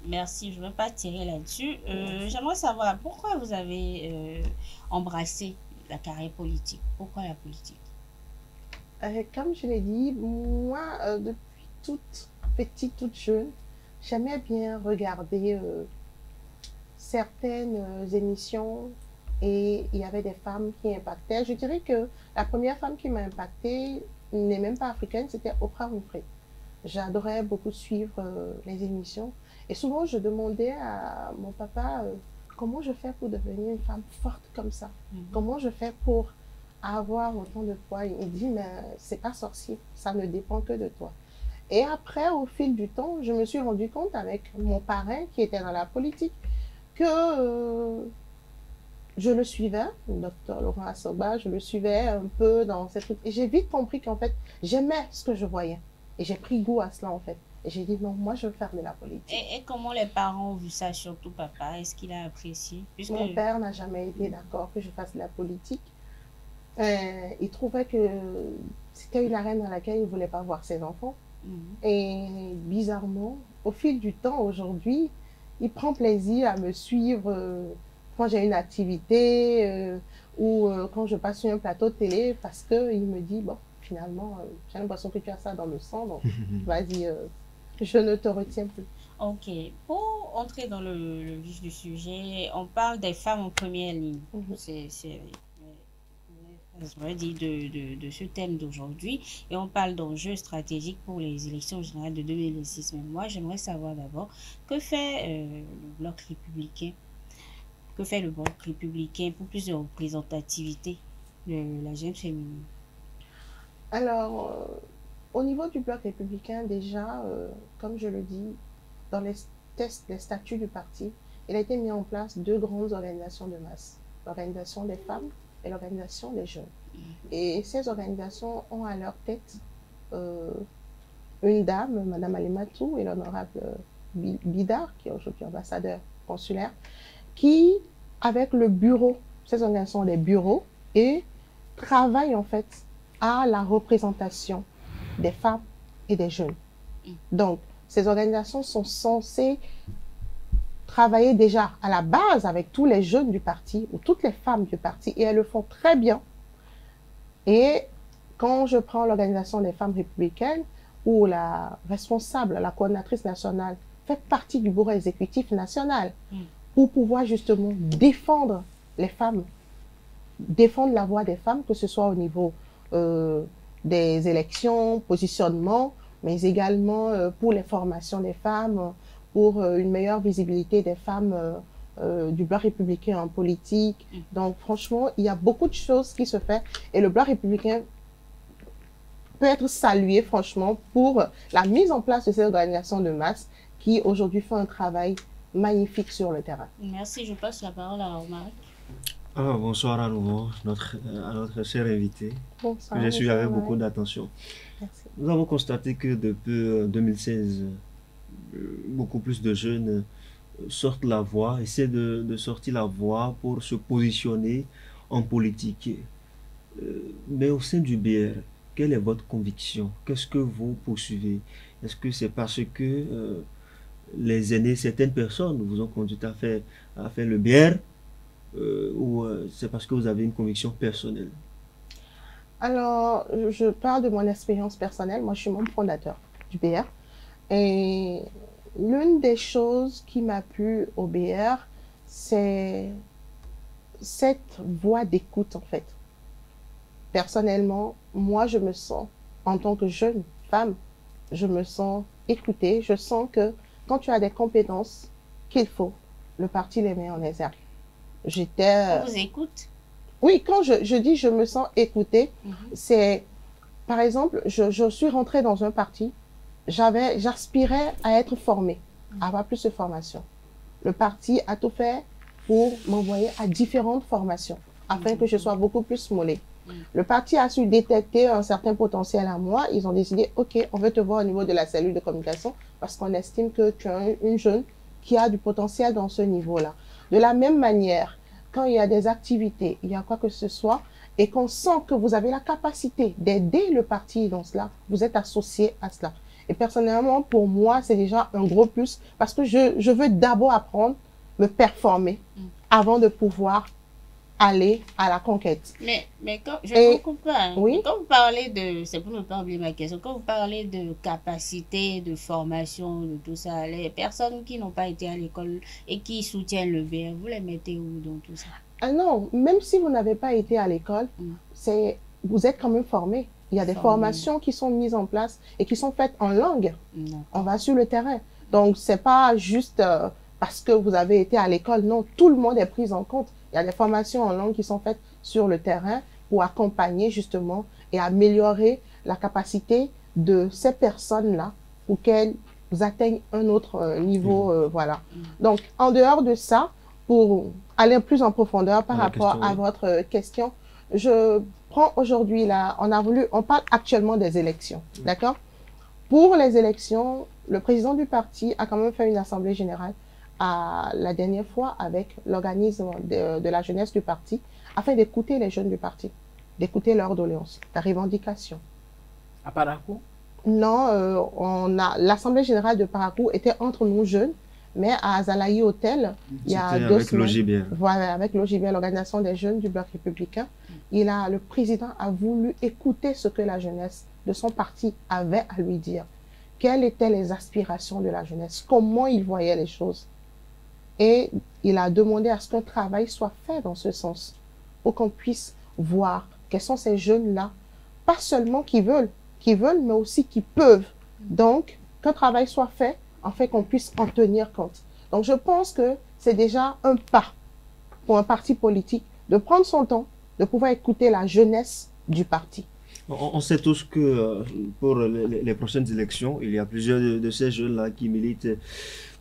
Merci, je ne veux pas tirer là-dessus. J'aimerais savoir pourquoi vous avez embrassé la carrière politique. Pourquoi la politique? Comme je l'ai dit, moi, depuis toute petite, toute jeune, j'aimais bien regarder certaines émissions et il y avait des femmes qui impactaient. Je dirais que la première femme qui m'a impactée n'est même pas africaine, c'était Oprah Winfrey. J'adorais beaucoup suivre les émissions et souvent je demandais à mon papa comment je fais pour devenir une femme forte comme ça. Comment je fais pour avoir autant de poids. Il dit, mais c'est pas sorcier, ça ne dépend que de toi. Et après, au fil du temps, je me suis rendu compte avec mon parrain qui était dans la politique que je le suivais, le docteur Laurent Assoba, je le suivais un peu dans cette truc. Et j'ai vite compris qu'en fait, j'aimais ce que je voyais. Et j'ai pris goût à cela en fait. Et j'ai dit, non, moi je veux faire de la politique. Et comment les parents ont vu ça, surtout papa? Est-ce qu'il a apprécié? Puisque... Mon père n'a jamais été d'accord que je fasse de la politique. Il trouvait que c'était une arène dans laquelle il ne voulait pas voir ses enfants. Et bizarrement, au fil du temps, aujourd'hui, il prend plaisir à me suivre quand j'ai une activité ou quand je passe sur un plateau de télé parce qu'il me dit, bon, finalement, j'ai l'impression que tu as ça dans le sang, donc vas-y, je ne te retiens plus. Ok, pour entrer dans le vif du sujet, on parle des femmes en première ligne. Je dis de ce thème d'aujourd'hui et on parle d'enjeux stratégiques pour les élections générales de 2026. Mais moi, j'aimerais savoir d'abord que fait le bloc républicain, pour plus de représentativité de la jeune féminine. Alors, au niveau du bloc républicain, déjà, comme je le dis, dans les tests, les statuts du parti, il a été mis en place 2 grandes organisations de masse, l'organisation des femmes et l'organisation des jeunes. Et ces organisations ont à leur tête une dame, Madame Alimatou, et l'honorable Bidar, qui est aujourd'hui ambassadeur consulaire, qui, avec le bureau, ces organisations ont des bureaux, et travaillent en fait à la représentation des femmes et des jeunes. Donc, ces organisations sont censées travailler déjà à la base avec tous les jeunes du parti ou toutes les femmes du parti et elles le font très bien. Et quand je prends l'organisation des femmes républicaines où la responsable, la coordinatrice nationale fait partie du bureau exécutif national pour pouvoir justement défendre les femmes, défendre la voix des femmes, que ce soit au niveau des élections, positionnement, mais également pour les formations des femmes, pour une meilleure visibilité des femmes du bloc républicain en politique. Donc franchement, il y a beaucoup de choses qui se font et le bloc républicain peut être salué franchement pour la mise en place de ces organisations de masse qui aujourd'hui font un travail magnifique sur le terrain. Merci, je passe la parole à Romaric. Alors, bonsoir à nouveau à notre cher invité, Bonsoir. que j'ai suivi avec bonsoir, beaucoup ouais. d'attention. Merci. Nous avons constaté que depuis 2016, beaucoup plus de jeunes sortent la voie, essaient de sortir la voie pour se positionner en politique. Mais au sein du BR, quelle est votre conviction? Qu'est-ce que vous poursuivez? Est-ce que c'est parce que les aînés, certaines personnes vous ont conduit à faire le BR ou c'est parce que vous avez une conviction personnelle? Alors, je parle de mon expérience personnelle. Moi, je suis membre fondateur du BR. Et l'une des choses qui m'a plu au BR, c'est cette voie d'écoute, en fait. Personnellement, moi, je me sens, en tant que jeune femme, je me sens écoutée. Je sens que quand tu as des compétences qu'il faut, le parti les met en exergue. On vous écoute? Oui, quand je dis je me sens écoutée, c'est, par exemple, je suis rentrée dans un parti, j'aspirais à être formée, à avoir plus de formation. Le parti a tout fait pour m'envoyer à différentes formations, afin que je sois beaucoup plus mollée. Le parti a su détecter un certain potentiel à moi. Ils ont décidé, OK, on veut te voir au niveau de la cellule de communication parce qu'on estime que tu es une jeune qui a du potentiel dans ce niveau-là. De la même manière, quand il y a des activités, il y a quoi que ce soit, et qu'on sent que vous avez la capacité d'aider le parti dans cela, vous êtes associé à cela. Et personnellement, pour moi, c'est déjà un gros plus parce que je veux d'abord apprendre, me performer avant de pouvoir aller à la conquête. Mais quand, je ne comprends pas. Hein. Oui. Quand vous parlez de, c'est pour ne pas oublier ma question, quand vous parlez de capacité, de formation, de tout ça, les personnes qui n'ont pas été à l'école et qui soutiennent le BR, vous les mettez où dans tout ça? Ah non, même si vous n'avez pas été à l'école, vous êtes quand même formé. Il y a des formations qui sont mises en place et qui sont faites en langue. On va sur le terrain. Donc, c'est pas juste parce que vous avez été à l'école. Non, tout le monde est pris en compte. Il y a des formations en langue qui sont faites sur le terrain pour accompagner justement et améliorer la capacité de ces personnes-là pour qu'elles atteignent un autre niveau. Voilà. Donc, en dehors de ça, pour aller plus en profondeur par rapport à votre question, je prends aujourd'hui là, on parle actuellement des élections, d'accord? Pour les élections, le président du parti a quand même fait une assemblée générale la dernière fois avec l'organisme de la jeunesse du parti afin d'écouter les jeunes du parti, d'écouter leurs doléances, leurs revendications. À Parakou? Non, l'assemblée générale de Parakou était entre nous jeunes, mais à Azalaï Hotel, il y a 2 semaines, voilà, avec l'OJBR, l'organisation des jeunes du Bloc républicain, le président a voulu écouter ce que la jeunesse de son parti avait à lui dire. Quelles étaient les aspirations de la jeunesse, comment il voyait les choses. Et il a demandé à ce qu'un travail soit fait dans ce sens, pour qu'on puisse voir quels sont ces jeunes-là, pas seulement qui veulent, mais aussi qui peuvent. Donc, qu'un travail soit fait, afin qu'on puisse en tenir compte. Donc, je pense que c'est déjà un pas pour un parti politique de prendre son temps, de pouvoir écouter la jeunesse du parti. On sait tous que pour les prochaines élections, il y a plusieurs de ces jeunes-là qui militent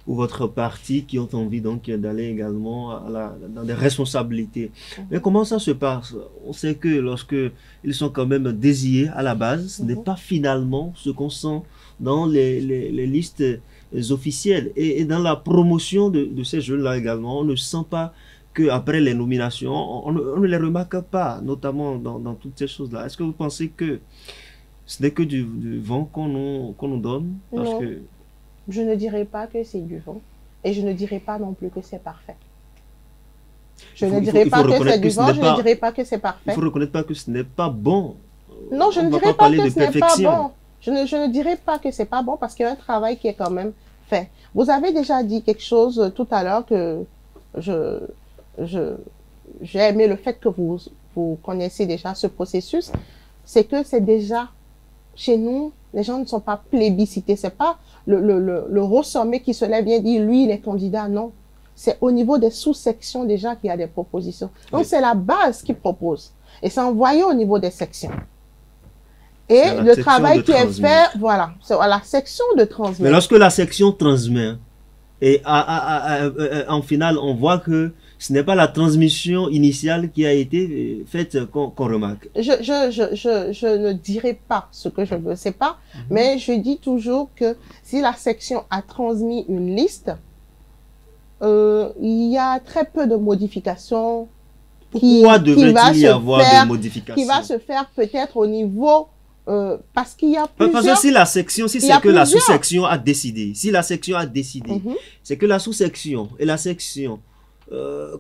pour votre parti, qui ont envie donc d'aller également dans des responsabilités. Mais comment ça se passe? On sait que lorsque ils sont quand même désignés à la base, ce n'est pas finalement ce qu'on sent dans les listes officielles. Et dans la promotion de ces jeunes-là également, on ne sent pas qu'après les nominations, on ne les remarque pas, notamment dans toutes ces choses-là. Est-ce que vous pensez que ce n'est que du vent qu'on nous donne? Parce Non. que Je ne dirais pas que c'est du vent et je ne dirais pas non plus que c'est parfait. Je ne dirais pas que c'est du vent, je ne dirais pas que c'est parfait. Il faut reconnaître pas que ce n'est pas bon. Non, je ne dirais pas que ce n'est pas bon. Je ne dirais pas que c'est pas bon parce qu'il y a un travail qui est quand même fait. Vous avez déjà dit quelque chose tout à l'heure que j'ai aimé le fait que vous connaissez déjà ce processus. C'est que c'est déjà chez nous, les gens ne sont pas plébiscités. C'est pas le haut sommet qui se lève et dit lui, il est candidat. Non. C'est au niveau des sous-sections déjà qu'il y a des propositions. Donc, c'est la base qui propose. Et c'est envoyé au niveau des sections. Et le travail qui est fait, voilà, c'est à la section de transmettre. Mais lorsque la section transmet, et en finale, on voit que Ce n'est pas la transmission initiale qui a été faite qu'on remarque. Je ne dirai pas ce que je ne sais pas, mais je dis toujours que si la section a transmis une liste, il y a très peu de modifications. Pourquoi devrait-il y avoir des modifications? Qui va se faire peut-être au niveau... parce qu'il y a plusieurs... Parce que si la section, si c'est que la sous-section a décidé, si la section a décidé, c'est que la sous-section et la section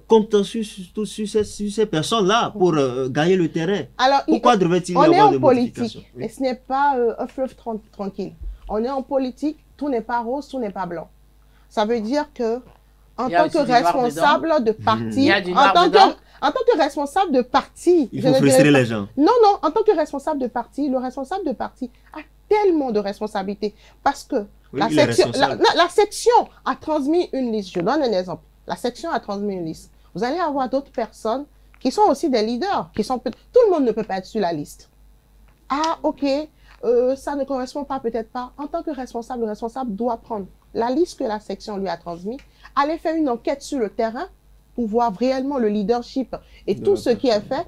comptent sur ces personnes-là pour gagner le terrain. Alors, pourquoi devrait-il y avoir des modifications? On est en politique, et ce n'est pas un fleuve tranquille. On est en politique, tout n'est pas rose, tout n'est pas blanc. Ça veut dire que en tant que responsable de parti, en tant que responsable de parti... Il faut frustrer les gens. Non, non, en tant que responsable de parti, le responsable de parti a tellement de responsabilités parce que la section a transmis une liste. Je donne un exemple. La section a transmis une liste. Vous allez avoir d'autres personnes qui sont aussi des leaders, qui sont... Tout le monde ne peut pas être sur la liste. Ah, ok, ça ne correspond pas, peut-être pas. En tant que responsable, le responsable doit prendre la liste que la section lui a transmise, aller faire une enquête sur le terrain pour voir réellement le leadership et tout ce qui est fait,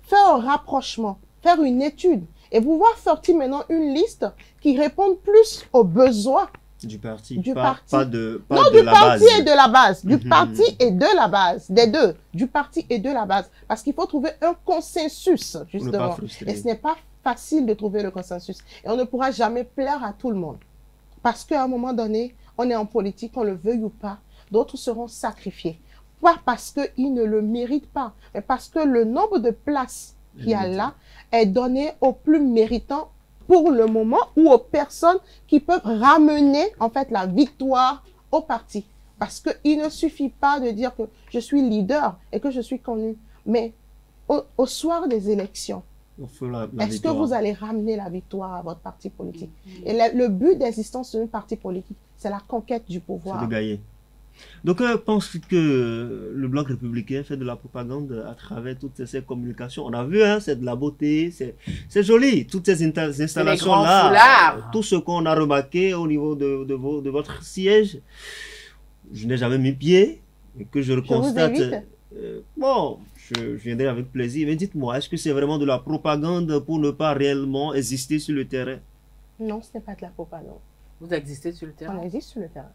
faire un rapprochement, faire une étude et pouvoir sortir maintenant une liste qui réponde plus aux besoins du parti. Du parti. Pas de la base. Et de la base. Du parti et de la base. Des deux. Du parti et de la base. Parce qu'il faut trouver un consensus, justement. Et ce n'est pas facile de trouver le consensus. Et on ne pourra jamais plaire à tout le monde. Parce qu'à un moment donné, on est en politique, qu'on le veuille ou pas, d'autres seront sacrifiés. Pas parce qu'ils ne le méritent pas, mais parce que le nombre de places qu'il y a là est donné aux plus méritants pour le moment ou aux personnes qui peuvent ramener en fait la victoire au parti. Parce qu'il ne suffit pas de dire que je suis leader et que je suis connu, mais au soir des élections, est-ce que vous allez ramener la victoire à votre parti politique? Et le but d'existence d'un parti politique, c'est la conquête du pouvoir. C'est de gagner. Donc, je pense que le Bloc républicain fait de la propagande à travers toutes ces communications. On a vu, hein, c'est de la beauté, c'est joli, toutes ces installations-là, tout ce qu'on a remarqué au niveau de votre siège. Je n'ai jamais mis pied, et que je constate. Bon, je viendrai avec plaisir, mais dites-moi, est-ce que c'est vraiment de la propagande pour ne pas réellement exister sur le terrain? Non, ce n'est pas de la propagande. Vous existez sur le terrain? On existe sur le terrain,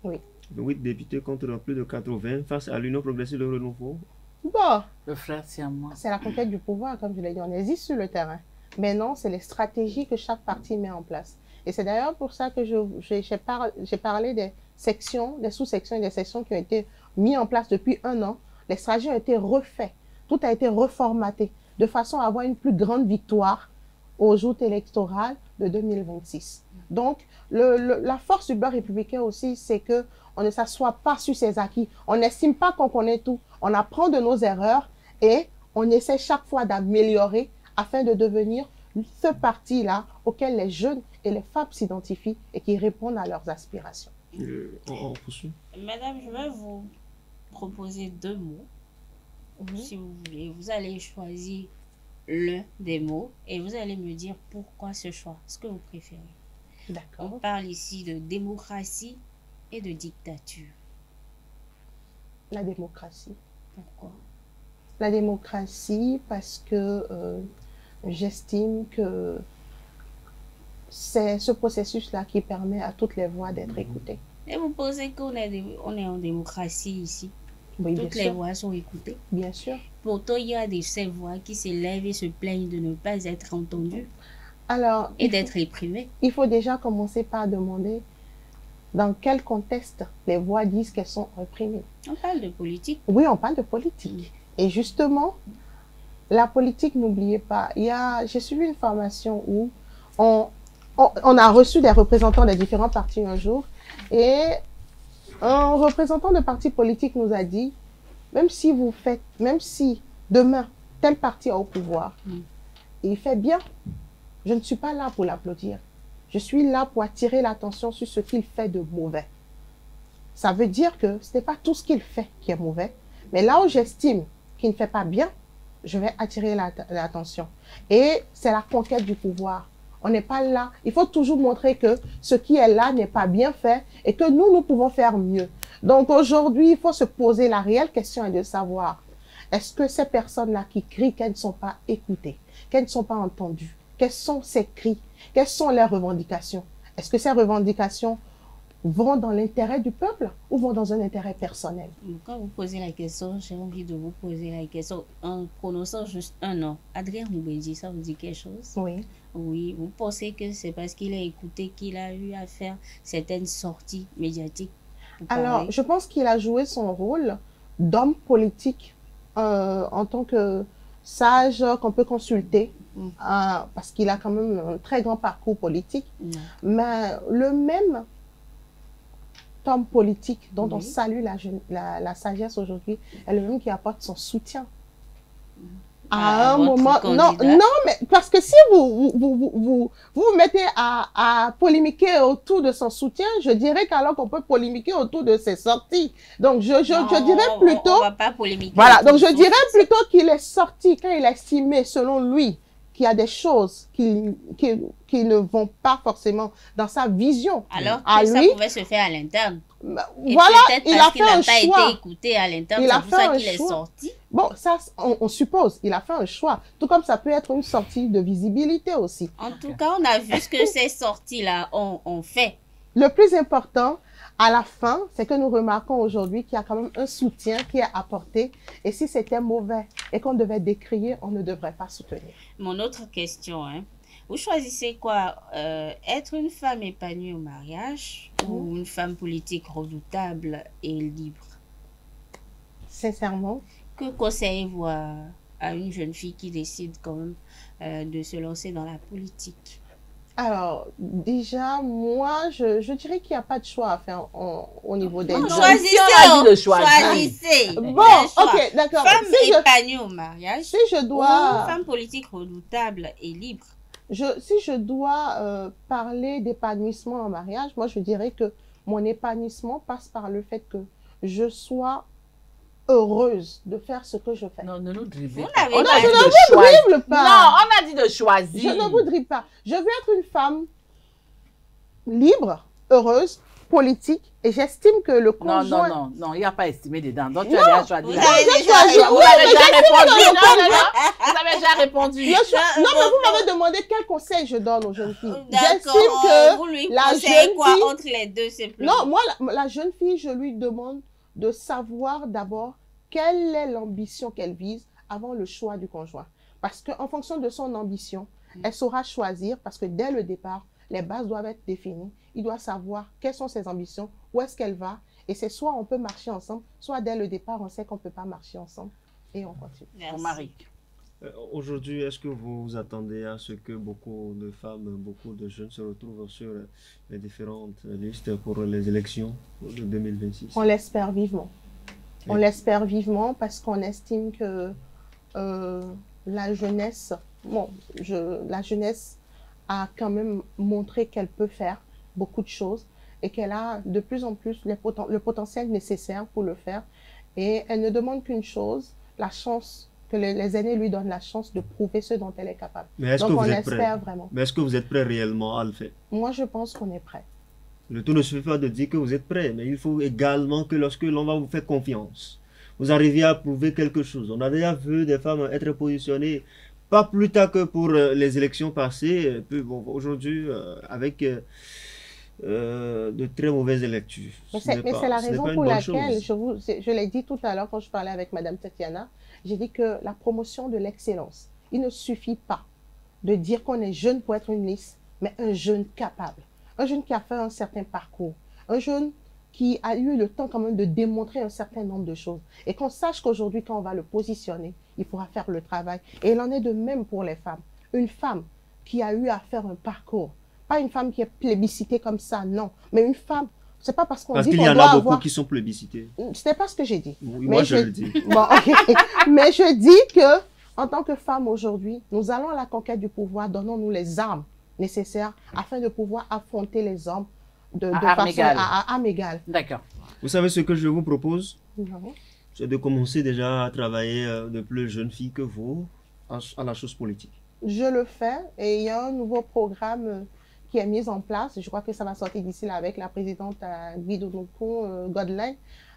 oui. 8 députés contre plus de 80 face à l'Union progressiste de renouveau. Bon, le frère, c'est à moi. C'est la conquête du pouvoir, comme je l'ai dit. On existe sur le terrain. Mais non, c'est les stratégies que chaque parti met en place. Et c'est d'ailleurs pour ça que j'ai parlé des sections, des sous-sections et des sections qui ont été mises en place depuis 1 an. Les stratégies ont été refaites. Tout a été reformaté de façon à avoir une plus grande victoire aux joutes électorales de 2026. Donc, la force du Bloc républicain aussi, c'est que on ne s'assoit pas sur ses acquis. On n'estime pas qu'on connaît tout. On apprend de nos erreurs et on essaie chaque fois d'améliorer afin de devenir ce parti-là auquel les jeunes et les femmes s'identifient et qui répondent à leurs aspirations. Madame, je vais vous proposer 2 mots. Si vous voulez, vous allez choisir l'un des mots et vous allez me dire pourquoi ce choix, ce que vous préférez. D'accord. On parle ici de démocratie et de dictature. La démocratie. Pourquoi? La démocratie parce que j'estime que c'est ce processus-là qui permet à toutes les voix d'être écoutées. Et vous pensez qu'on est en démocratie ici? Oui, toutes les voix sont écoutées. Bien sûr. Pourtant, il y a ces voix qui s'élèvent et se plaignent de ne pas être entendues. Alors, et d'être réprimées. Il faut déjà commencer par demander dans quel contexte les voix disent qu'elles sont réprimées. On parle de politique. Oui, on parle de politique. Et justement, la politique, n'oubliez pas, j'ai suivi une formation où on a reçu des représentants des différents partis un jour et un représentant de parti politique nous a dit, même si demain, tel parti est au pouvoir, et il fait bien, je ne suis pas là pour l'applaudir. Je suis là pour attirer l'attention sur ce qu'il fait de mauvais. Ça veut dire que ce n'est pas tout ce qu'il fait qui est mauvais, mais là où j'estime qu'il ne fait pas bien, je vais attirer l'attention. Et c'est la conquête du pouvoir. On n'est pas là. Il faut toujours montrer que ce qui est là n'est pas bien fait et que nous pouvons faire mieux. Donc aujourd'hui, il faut se poser la réelle question et de savoir, est-ce que ces personnes-là qui crient qu'elles ne sont pas écoutées, qu'elles ne sont pas entendues, quels sont ces cris, quelles sont leurs revendications? Est-ce que ces revendications vont dans l'intérêt du peuple ou vont dans un intérêt personnel? Quand vous posez la question, j'ai envie de vous poser la question en prononçant juste un nom. Adrien Moubendi, ça vous dit quelque chose? Oui. Oui, vous pensez que c'est parce qu'il a écouté qu'il a eu à faire certaines sorties médiatiques? Alors, je pense qu'il a joué son rôle d'homme politique en tant que sage qu'on peut consulter, parce qu'il a quand même un très grand parcours politique. Mais le même homme politique dont on salue la sagesse aujourd'hui est le même qui apporte son soutien. À un moment, non, mais parce que si vous mettez à polémiquer autour de son soutien, je dirais qu'alors qu'on peut polémiquer autour de ses sorties. Donc, je dirais plutôt... On va pas polémiquer. Voilà, donc je dirais plutôt qu'il est sorti quand il a estimé, selon lui, qu'il y a des choses qui ne vont pas forcément dans sa vision. Alors que ça pouvait se faire à l'interne. Voilà, il a fait un choix. Il n'a pas été écouté à l'interne, c'est pour ça qu'il est sorti. Bon, ça, on suppose, il a fait un choix. Tout comme ça peut être une sortie de visibilité aussi. En tout cas, on a vu ce que ces sorties-là ont fait. Le plus important, à la fin, c'est que nous remarquons aujourd'hui qu'il y a quand même un soutien qui est apporté. Et si c'était mauvais et qu'on devait décrier, on ne devrait pas soutenir. Mon autre question, vous choisissez quoi? Être une femme épanouie au mariage ou une femme politique redoutable et libre? Sincèrement. Que conseillez-vous à une jeune fille qui décide quand même de se lancer dans la politique? Alors, déjà, moi, je dirais qu'il n'y a pas de choix à faire au niveau des... Choisissez. Bon, ok, d'accord. Femme épanouie au mariage si je dois, ou femme politique redoutable et libre? Si je dois parler d'épanouissement en mariage, moi, je dirais que mon épanouissement passe par le fait que je sois heureuse de faire ce que je fais. Non, ne nous dribblez pas. Je ne vous dribble pas. Non, on a dit de choisir. Je ne vous dribble pas. Je veux être une femme libre, heureuse, politique, et j'estime que le conjoint... Non, il n'y a pas estimé dedans. Donc, tu as déjà choisi. Vous avez déjà répondu. Non, mais vous m'avez demandé quel conseil je donne aux jeunes filles. J'estime que vous lui conseillez quoi entre les deux, c'est plus... Non, moi, la jeune fille, je lui demande de savoir d'abord quelle est l'ambition qu'elle vise avant le choix du conjoint. Parce qu'en fonction de son ambition, elle saura choisir, parce que dès le départ, les bases doivent être définies. Il doit savoir quelles sont ses ambitions, où est-ce qu'elle va. Et c'est soit on peut marcher ensemble, soit dès le départ, on sait qu'on ne peut pas marcher ensemble. Et on continue. Merci. Marie. Aujourd'hui, est-ce que vous vous attendez à ce que beaucoup de femmes, beaucoup de jeunes se retrouvent sur les différentes listes pour les élections de 2026? On l'espère vivement. On l'espère vivement parce qu'on estime que la jeunesse, la jeunesse a quand même montré qu'elle peut faire beaucoup de choses et qu'elle a de plus en plus le potentiel nécessaire pour le faire. Et elle ne demande qu'une chose, la chance, que les aînés lui donnent la chance de prouver ce dont elle est capable. Donc on espère vraiment. Mais est-ce que vous êtes prêt réellement à le faire? Moi, je pense qu'on est prêt. Le tout ne suffit pas de dire que vous êtes prêt, mais il faut également que lorsque l'on va vous faire confiance, vous arriviez à prouver quelque chose. On a déjà vu des femmes être positionnées, pas plus tard que pour les élections passées, puis bon, aujourd'hui avec de très mauvaises lectures. Mais c'est la raison pour laquelle, je l'ai dit tout à l'heure quand je parlais avec Madame Tatiana, j'ai dit que la promotion de l'excellence, il ne suffit pas de dire qu'on est jeune pour être une liste, mais un jeune capable, un jeune qui a fait un certain parcours, un jeune qui a eu le temps quand même de démontrer un certain nombre de choses. Et qu'on sache qu'aujourd'hui, quand on va le positionner, il pourra faire le travail. Et il en est de même pour les femmes. Une femme qui a eu à faire un parcours, pas une femme qui est plébiscitée comme ça, non, mais une femme... C'est pas parce qu'on dit qu'on doit avoir... Parce qu'il y en a beaucoup qui sont plébiscités. Ce n'est pas ce que j'ai dit. Oui, moi, je le dis. Bon, okay. Mais je dis que, en tant que femme aujourd'hui, nous allons à la conquête du pouvoir, donnons-nous les armes nécessaires afin de pouvoir affronter les hommes de façon à armes égales. D'accord. Vous savez ce que je vous propose? Non. C'est de commencer déjà à travailler de plus jeunes filles que vous à la chose politique. Je le fais et il y a un nouveau programme qui est mise en place. Je crois que ça va sortir d'ici là avec la présidente Guido Godlin,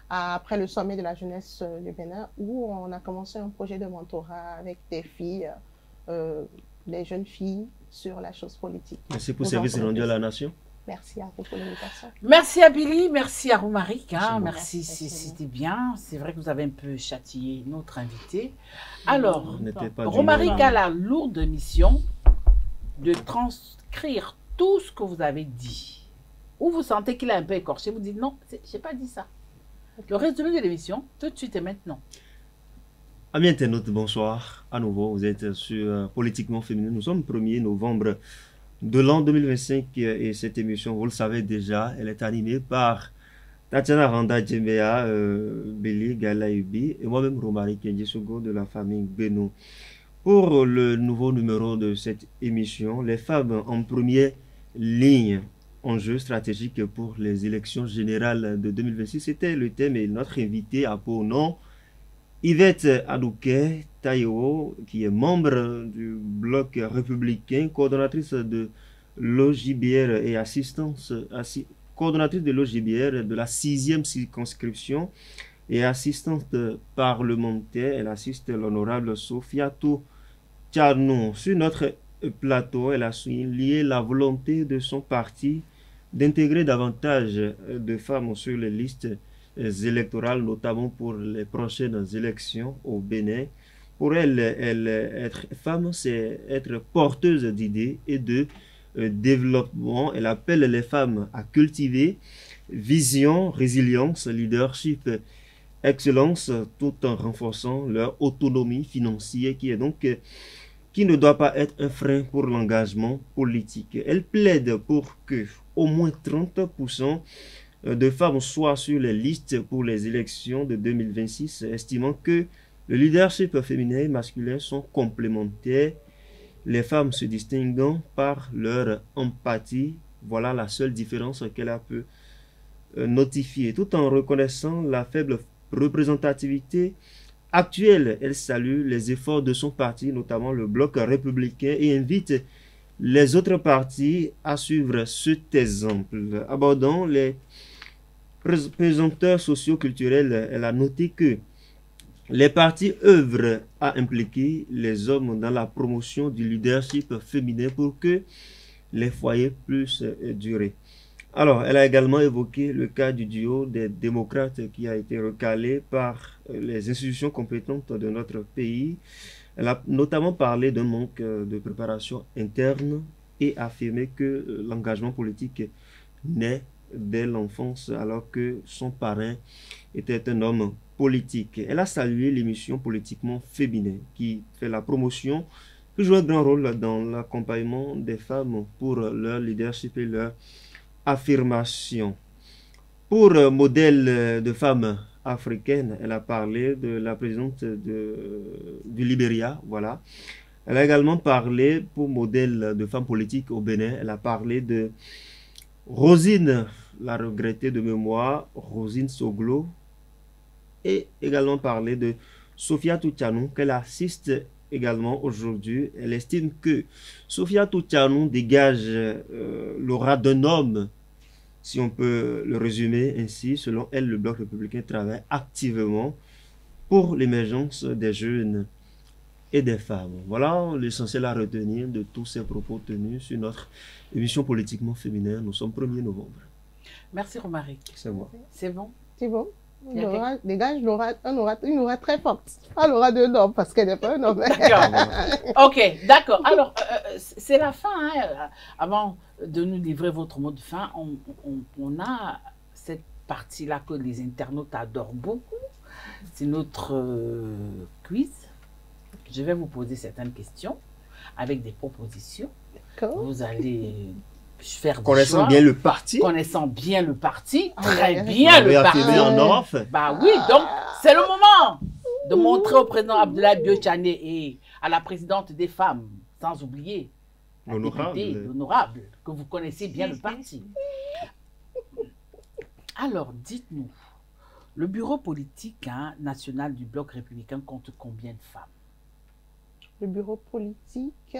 après le sommet de la jeunesse du Bénin, où on a commencé un projet de mentorat avec des filles, des jeunes filles sur la chose politique. Merci pour le service rendu à la nation. Merci à vous pour l'invitation. Merci à Billy, merci à Romaric. Bon. Merci, c'était bien. C'est vrai que vous avez un peu châtié notre invité. Alors, Romaric a la lourde mission de transcrire tout ce que vous avez dit. Ou vous sentez qu'il a un peu écorché, vous dites non, je n'ai pas dit ça. Le résumé de l'émission, tout de suite et maintenant. Amis internautes, bonsoir. À nouveau, vous êtes sur Politiquement Féminin. Nous sommes le 1er novembre de l'an 2025 et cette émission, vous le savez déjà, elle est animée par Tatiana Randa Djemea, Béli Galaïbi et moi-même Romaric Ndjessogo de la famille Beno. Pour le nouveau numéro de cette émission, les femmes en première ligne, enjeux stratégiques pour les élections générales de 2026, c'était le thème et notre invité a pour nom Yvette Adouké Taïwo, qui est membre du bloc républicain, coordonnatrice de l'OJBR et coordonnatrice de l'OJBR de la 6e circonscription et assistante parlementaire. Elle assiste l'honorable Sofiatou Tchanou. Sur notre plateau, elle a souligné la volonté de son parti d'intégrer davantage de femmes sur les listes électorales, notamment pour les prochaines élections au Bénin. Pour elle, être femme, c'est être porteuse d'idées et de développement. Elle appelle les femmes à cultiver vision, résilience, leadership, excellence, tout en renforçant leur autonomie financière qui ne doit pas être un frein pour l'engagement politique. Elle plaide pour que au moins 30% de femmes soient sur les listes pour les élections de 2026, estimant que le leadership féminin et masculin sont complémentaires, les femmes se distinguant par leur empathie. Voilà la seule différence qu'elle a pu notifier. Tout en reconnaissant la faible représentativité actuelle, elle salue les efforts de son parti, notamment le bloc républicain, et invite les autres partis à suivre cet exemple. Abordant les présenteurs socio-culturels, elle a noté que les partis œuvrent à impliquer les hommes dans la promotion du leadership féminin pour que les foyers puissent durer. Alors, elle a également évoqué le cas du duo des démocrates qui a été recalé par les institutions compétentes de notre pays. Elle a notamment parlé d'un manque de préparation interne et affirmé que l'engagement politique naît dès l'enfance alors que son parrain était un homme politique. Elle a salué l'émission Politiquement Féminin qui fait la promotion, qui joue un grand rôle dans l'accompagnement des femmes pour leur leadership et leur affirmation. Pour modèle de femme africaine, elle a parlé de la présidente du Libéria, voilà. Elle a également parlé pour modèle de femme politique au Bénin. Elle a parlé de Rosine, la regrettée de mémoire, Rosine Soglo, et également parlé de Sofiatou Tchanou, qu'elle assiste également aujourd'hui. Elle estime que Sofiatou Tchanou dégage l'aura d'un homme, si on peut le résumer ainsi. Selon elle, le bloc républicain travaille activement pour l'émergence des jeunes et des femmes. Voilà l'essentiel à retenir de tous ces propos tenus sur notre émission Politiquement Féminin. Nous sommes 1er novembre. Merci Romaric. C'est moi. C'est bon? C'est bon. Laura dégage une aura très forte. Pas l'aura d'un homme, parce qu'elle n'est pas un homme. D'accord. Ok, d'accord. Alors, c'est la fin. Hein. Avant de nous livrer votre mot de fin, on a cette partie-là que les internautes adorent beaucoup. C'est notre quiz. Je vais vous poser certaines questions avec des propositions. Vous allez faire Connaissant bien le parti. Connaissant bien le parti, très bien le parti. En off. Bah oui, donc c'est le moment de montrer au président Abdoulaye Bio-Tchané et à la présidente des femmes, sans oublier l'honorable, que vous connaissez bien le parti. Alors, dites-nous, le bureau politique national du bloc républicain compte combien de femmes? Le bureau politique du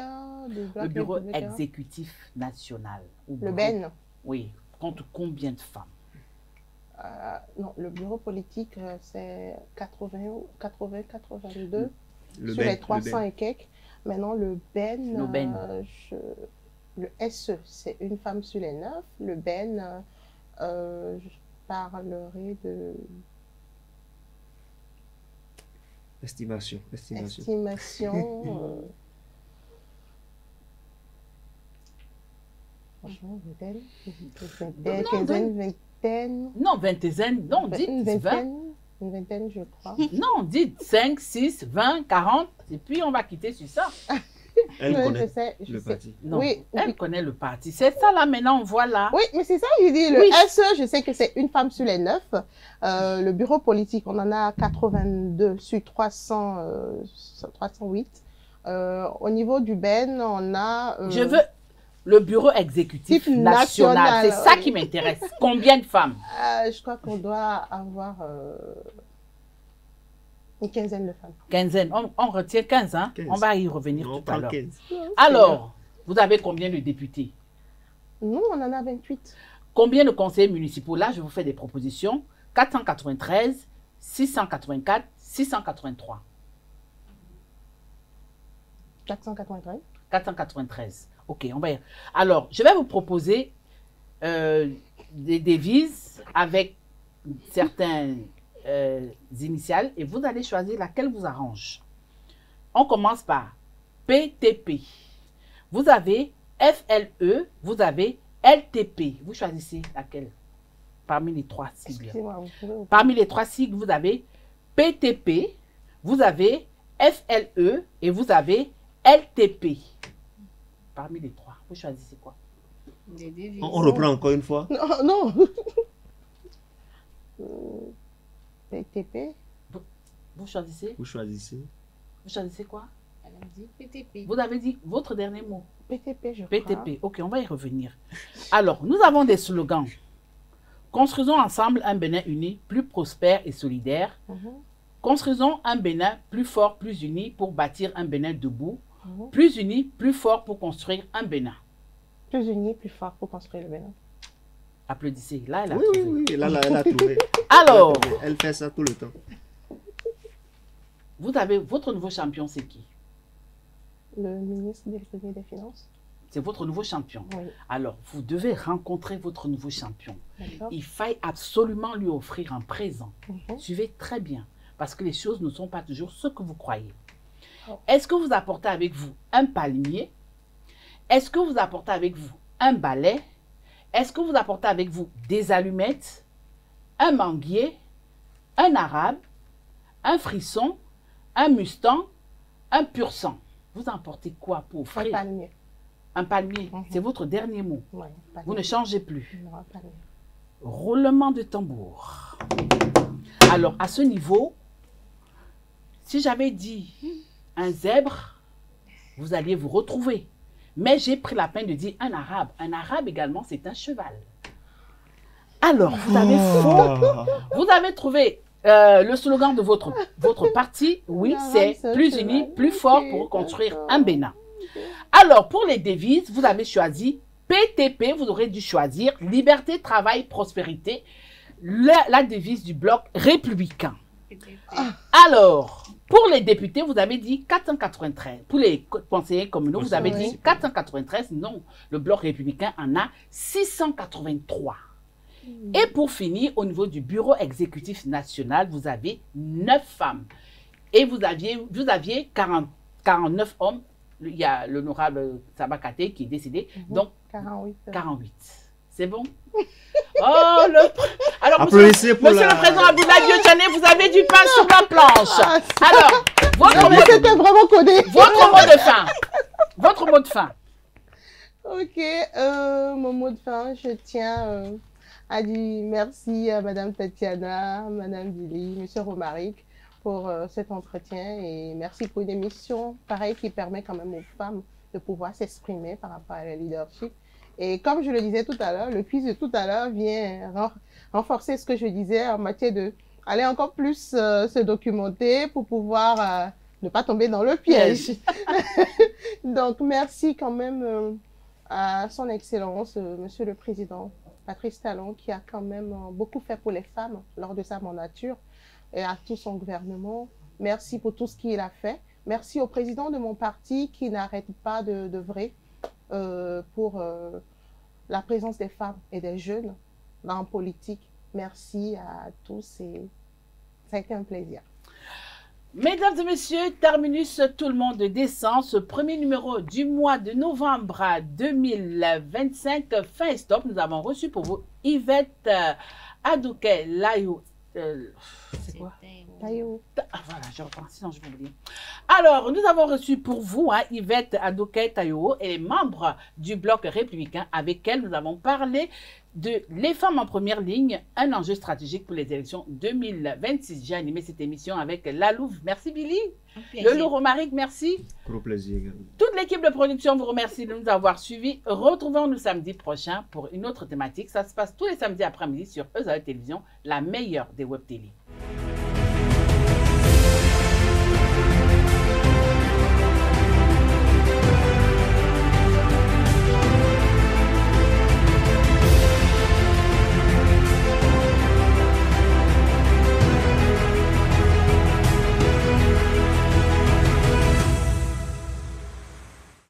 Bloc Le bureau républicain. exécutif national. Ou Le bureau- BEN. Oui, compte combien de femmes? Non, le bureau politique, c'est 82 Le sur Ben, les 300 et quelques. Maintenant, le BEN, Le BEN. le SE, c'est une femme sur les 9. Le BEN, je parlerai de Estimation. estimation. Franchement, vingtaine, vingtaine. Non, vingtaine. Non, dites Une 20. vingtaine, une vingtaine, je crois. Non, dites 5, 6, 20, 40. Et puis, on va quitter sur ça. Elle Oui, connaît je sais, le parti. Non, Oui, elle connaît le parti. C'est ça, là, maintenant, on voit là. oui, mais c'est ça, je dis. Le Oui. SE, je sais que c'est une femme sur les 9. Le bureau politique, on en a 82 sur 308. Au niveau du BEN, on a... Je veux le bureau exécutif national. National, C'est ça oui. qui m'intéresse. Combien de femmes? je crois qu'on doit avoir une quinzaine de femmes. Quinzaine. On retient 15, hein? 15. On va y revenir Non, tout à pas l'heure. 15. Alors, vous avez combien de députés? Nous, on en a 28. Combien de conseillers municipaux? Là, je vous fais des propositions. 493, 684, 683. 493. 493. Ok, on va y... Alors, je vais vous proposer des devises avec certains initiales et vous allez choisir laquelle vous arrange. On commence par PTP. Vous avez FLE, vous avez LTP. Vous choisissez laquelle parmi les trois sigles. Excusez-moi, vous pouvez... Parmi les trois sigles, vous avez PTP, vous avez FLE et vous avez LTP. Parmi les trois, vous choisissez quoi? Des devises. On reprend encore une fois. Non, non. PTP. Vous choisissez? Vous choisissez. Vous choisissez quoi? Elle a dit PTP. Vous avez dit votre dernier mot. PTP, je crois. PTP. Ok, on va y revenir. Alors, nous avons des slogans. Construisons ensemble un Bénin uni, plus prospère et solidaire. Mhm, Construisons un Bénin plus fort, plus uni pour bâtir un Bénin debout. mhm. Plus uni, plus fort pour construire un Bénin. Plus unis, plus fort pour construire le Bénin. Applaudissez. Là, elle a Oui, trouvé. oui, oui. Là, elle a trouvé. Alors, Elle fait ça tout le temps. vous avez votre nouveau champion, c'est qui? Le ministre de l'économie et des finances. C'est votre nouveau champion. Oui, Alors, vous devez rencontrer votre nouveau champion. d'accord. Il faille absolument lui offrir un présent. Mhm. Suivez très bien, parce que les choses ne sont pas toujours ce que vous croyez. Oh. Est-ce que vous apportez avec vous un palmier? Est-ce que vous apportez avec vous un balai? Est-ce que vous apportez avec vous des allumettes, un manguier, un arabe, un frisson, un mustang, un pur sang? Vous emportez quoi pour Un offrir? palmier. Un palmier, Mhm. c'est votre dernier mot. Ouais, palmier. Vous ne changez plus. Non, un palmier. Roulement de tambour. Alors, à ce niveau, si j'avais dit un zèbre, vous alliez vous retrouver. Mais j'ai pris la peine de dire un arabe. Un arabe également, c'est un cheval. Alors, vous avez faux. Vous avez trouvé le slogan de votre parti. Oui, Un arabe, c'est c'est un plus cheval. uni, plus fort Ok, pour construire d'accord. un Bénin. Alors, pour les devises, vous avez choisi PTP, vous aurez dû choisir liberté, travail, prospérité, la devise du bloc républicain. PTP. Alors, pour les députés, vous avez dit 493. Pour les conseillers communaux, vous avez Oui. dit 493. Non, le bloc républicain en a 683. Et pour finir, au niveau du bureau exécutif national, vous avez 9 femmes. Et vous aviez 49 hommes. Il y a l'honorable Sabakate qui est décédé. Donc, 48. 48. C'est bon? Oh, alors, Applaudissez pour monsieur la... le président Abdoulaye Diop, vous avez du pain sur la planche. Ah, Alors, votre mais c'était vraiment codé. mot de fin. Votre mot de fin. Ok, mon mot de fin, je tiens à dire merci à Madame Tatiana, Madame Dili, Monsieur Romaric pour cet entretien et merci pour une émission pareille qui permet quand même aux femmes de pouvoir s'exprimer par rapport à la leadership. Et comme je le disais tout à l'heure, le quiz de tout à l'heure vient renforcer ce que je disais en matière de aller encore plus se documenter pour pouvoir ne pas tomber dans le piège. Donc, merci quand même à son Excellence, Monsieur le Président Patrice Talon, qui a quand même beaucoup fait pour les femmes lors de sa mandature, et à tout son gouvernement. Merci pour tout ce qu'il a fait. Merci au président de mon parti qui n'arrête pas d'œuvrer pour la présence des femmes et des jeunes dans la politique. Merci à tous et ça a été un plaisir. Mesdames et messieurs, terminus, tout le monde descend. Ce premier numéro du mois de novembre 2025, fin et stop. Nous avons reçu pour vous Yvette Adouké Layou. C'est quoi? Tayo. Ah, voilà, je reprends, sinon je vais oublier. Alors, nous avons reçu pour vous Yvette Adouké Tayo et les membres du Bloc républicain avec elle nous avons parlé de Les femmes en première ligne, un enjeu stratégique pour les élections 2026. J'ai animé cette émission avec La Louve. Merci Billy. Le Loup Romaric, merci. Gros plaisir également. Toute l'équipe de production vous remercie de nous avoir suivis. Retrouvons-nous samedi prochain pour une autre thématique. Ça se passe tous les samedis après-midi sur EZAE Télévision, la meilleure des web télé.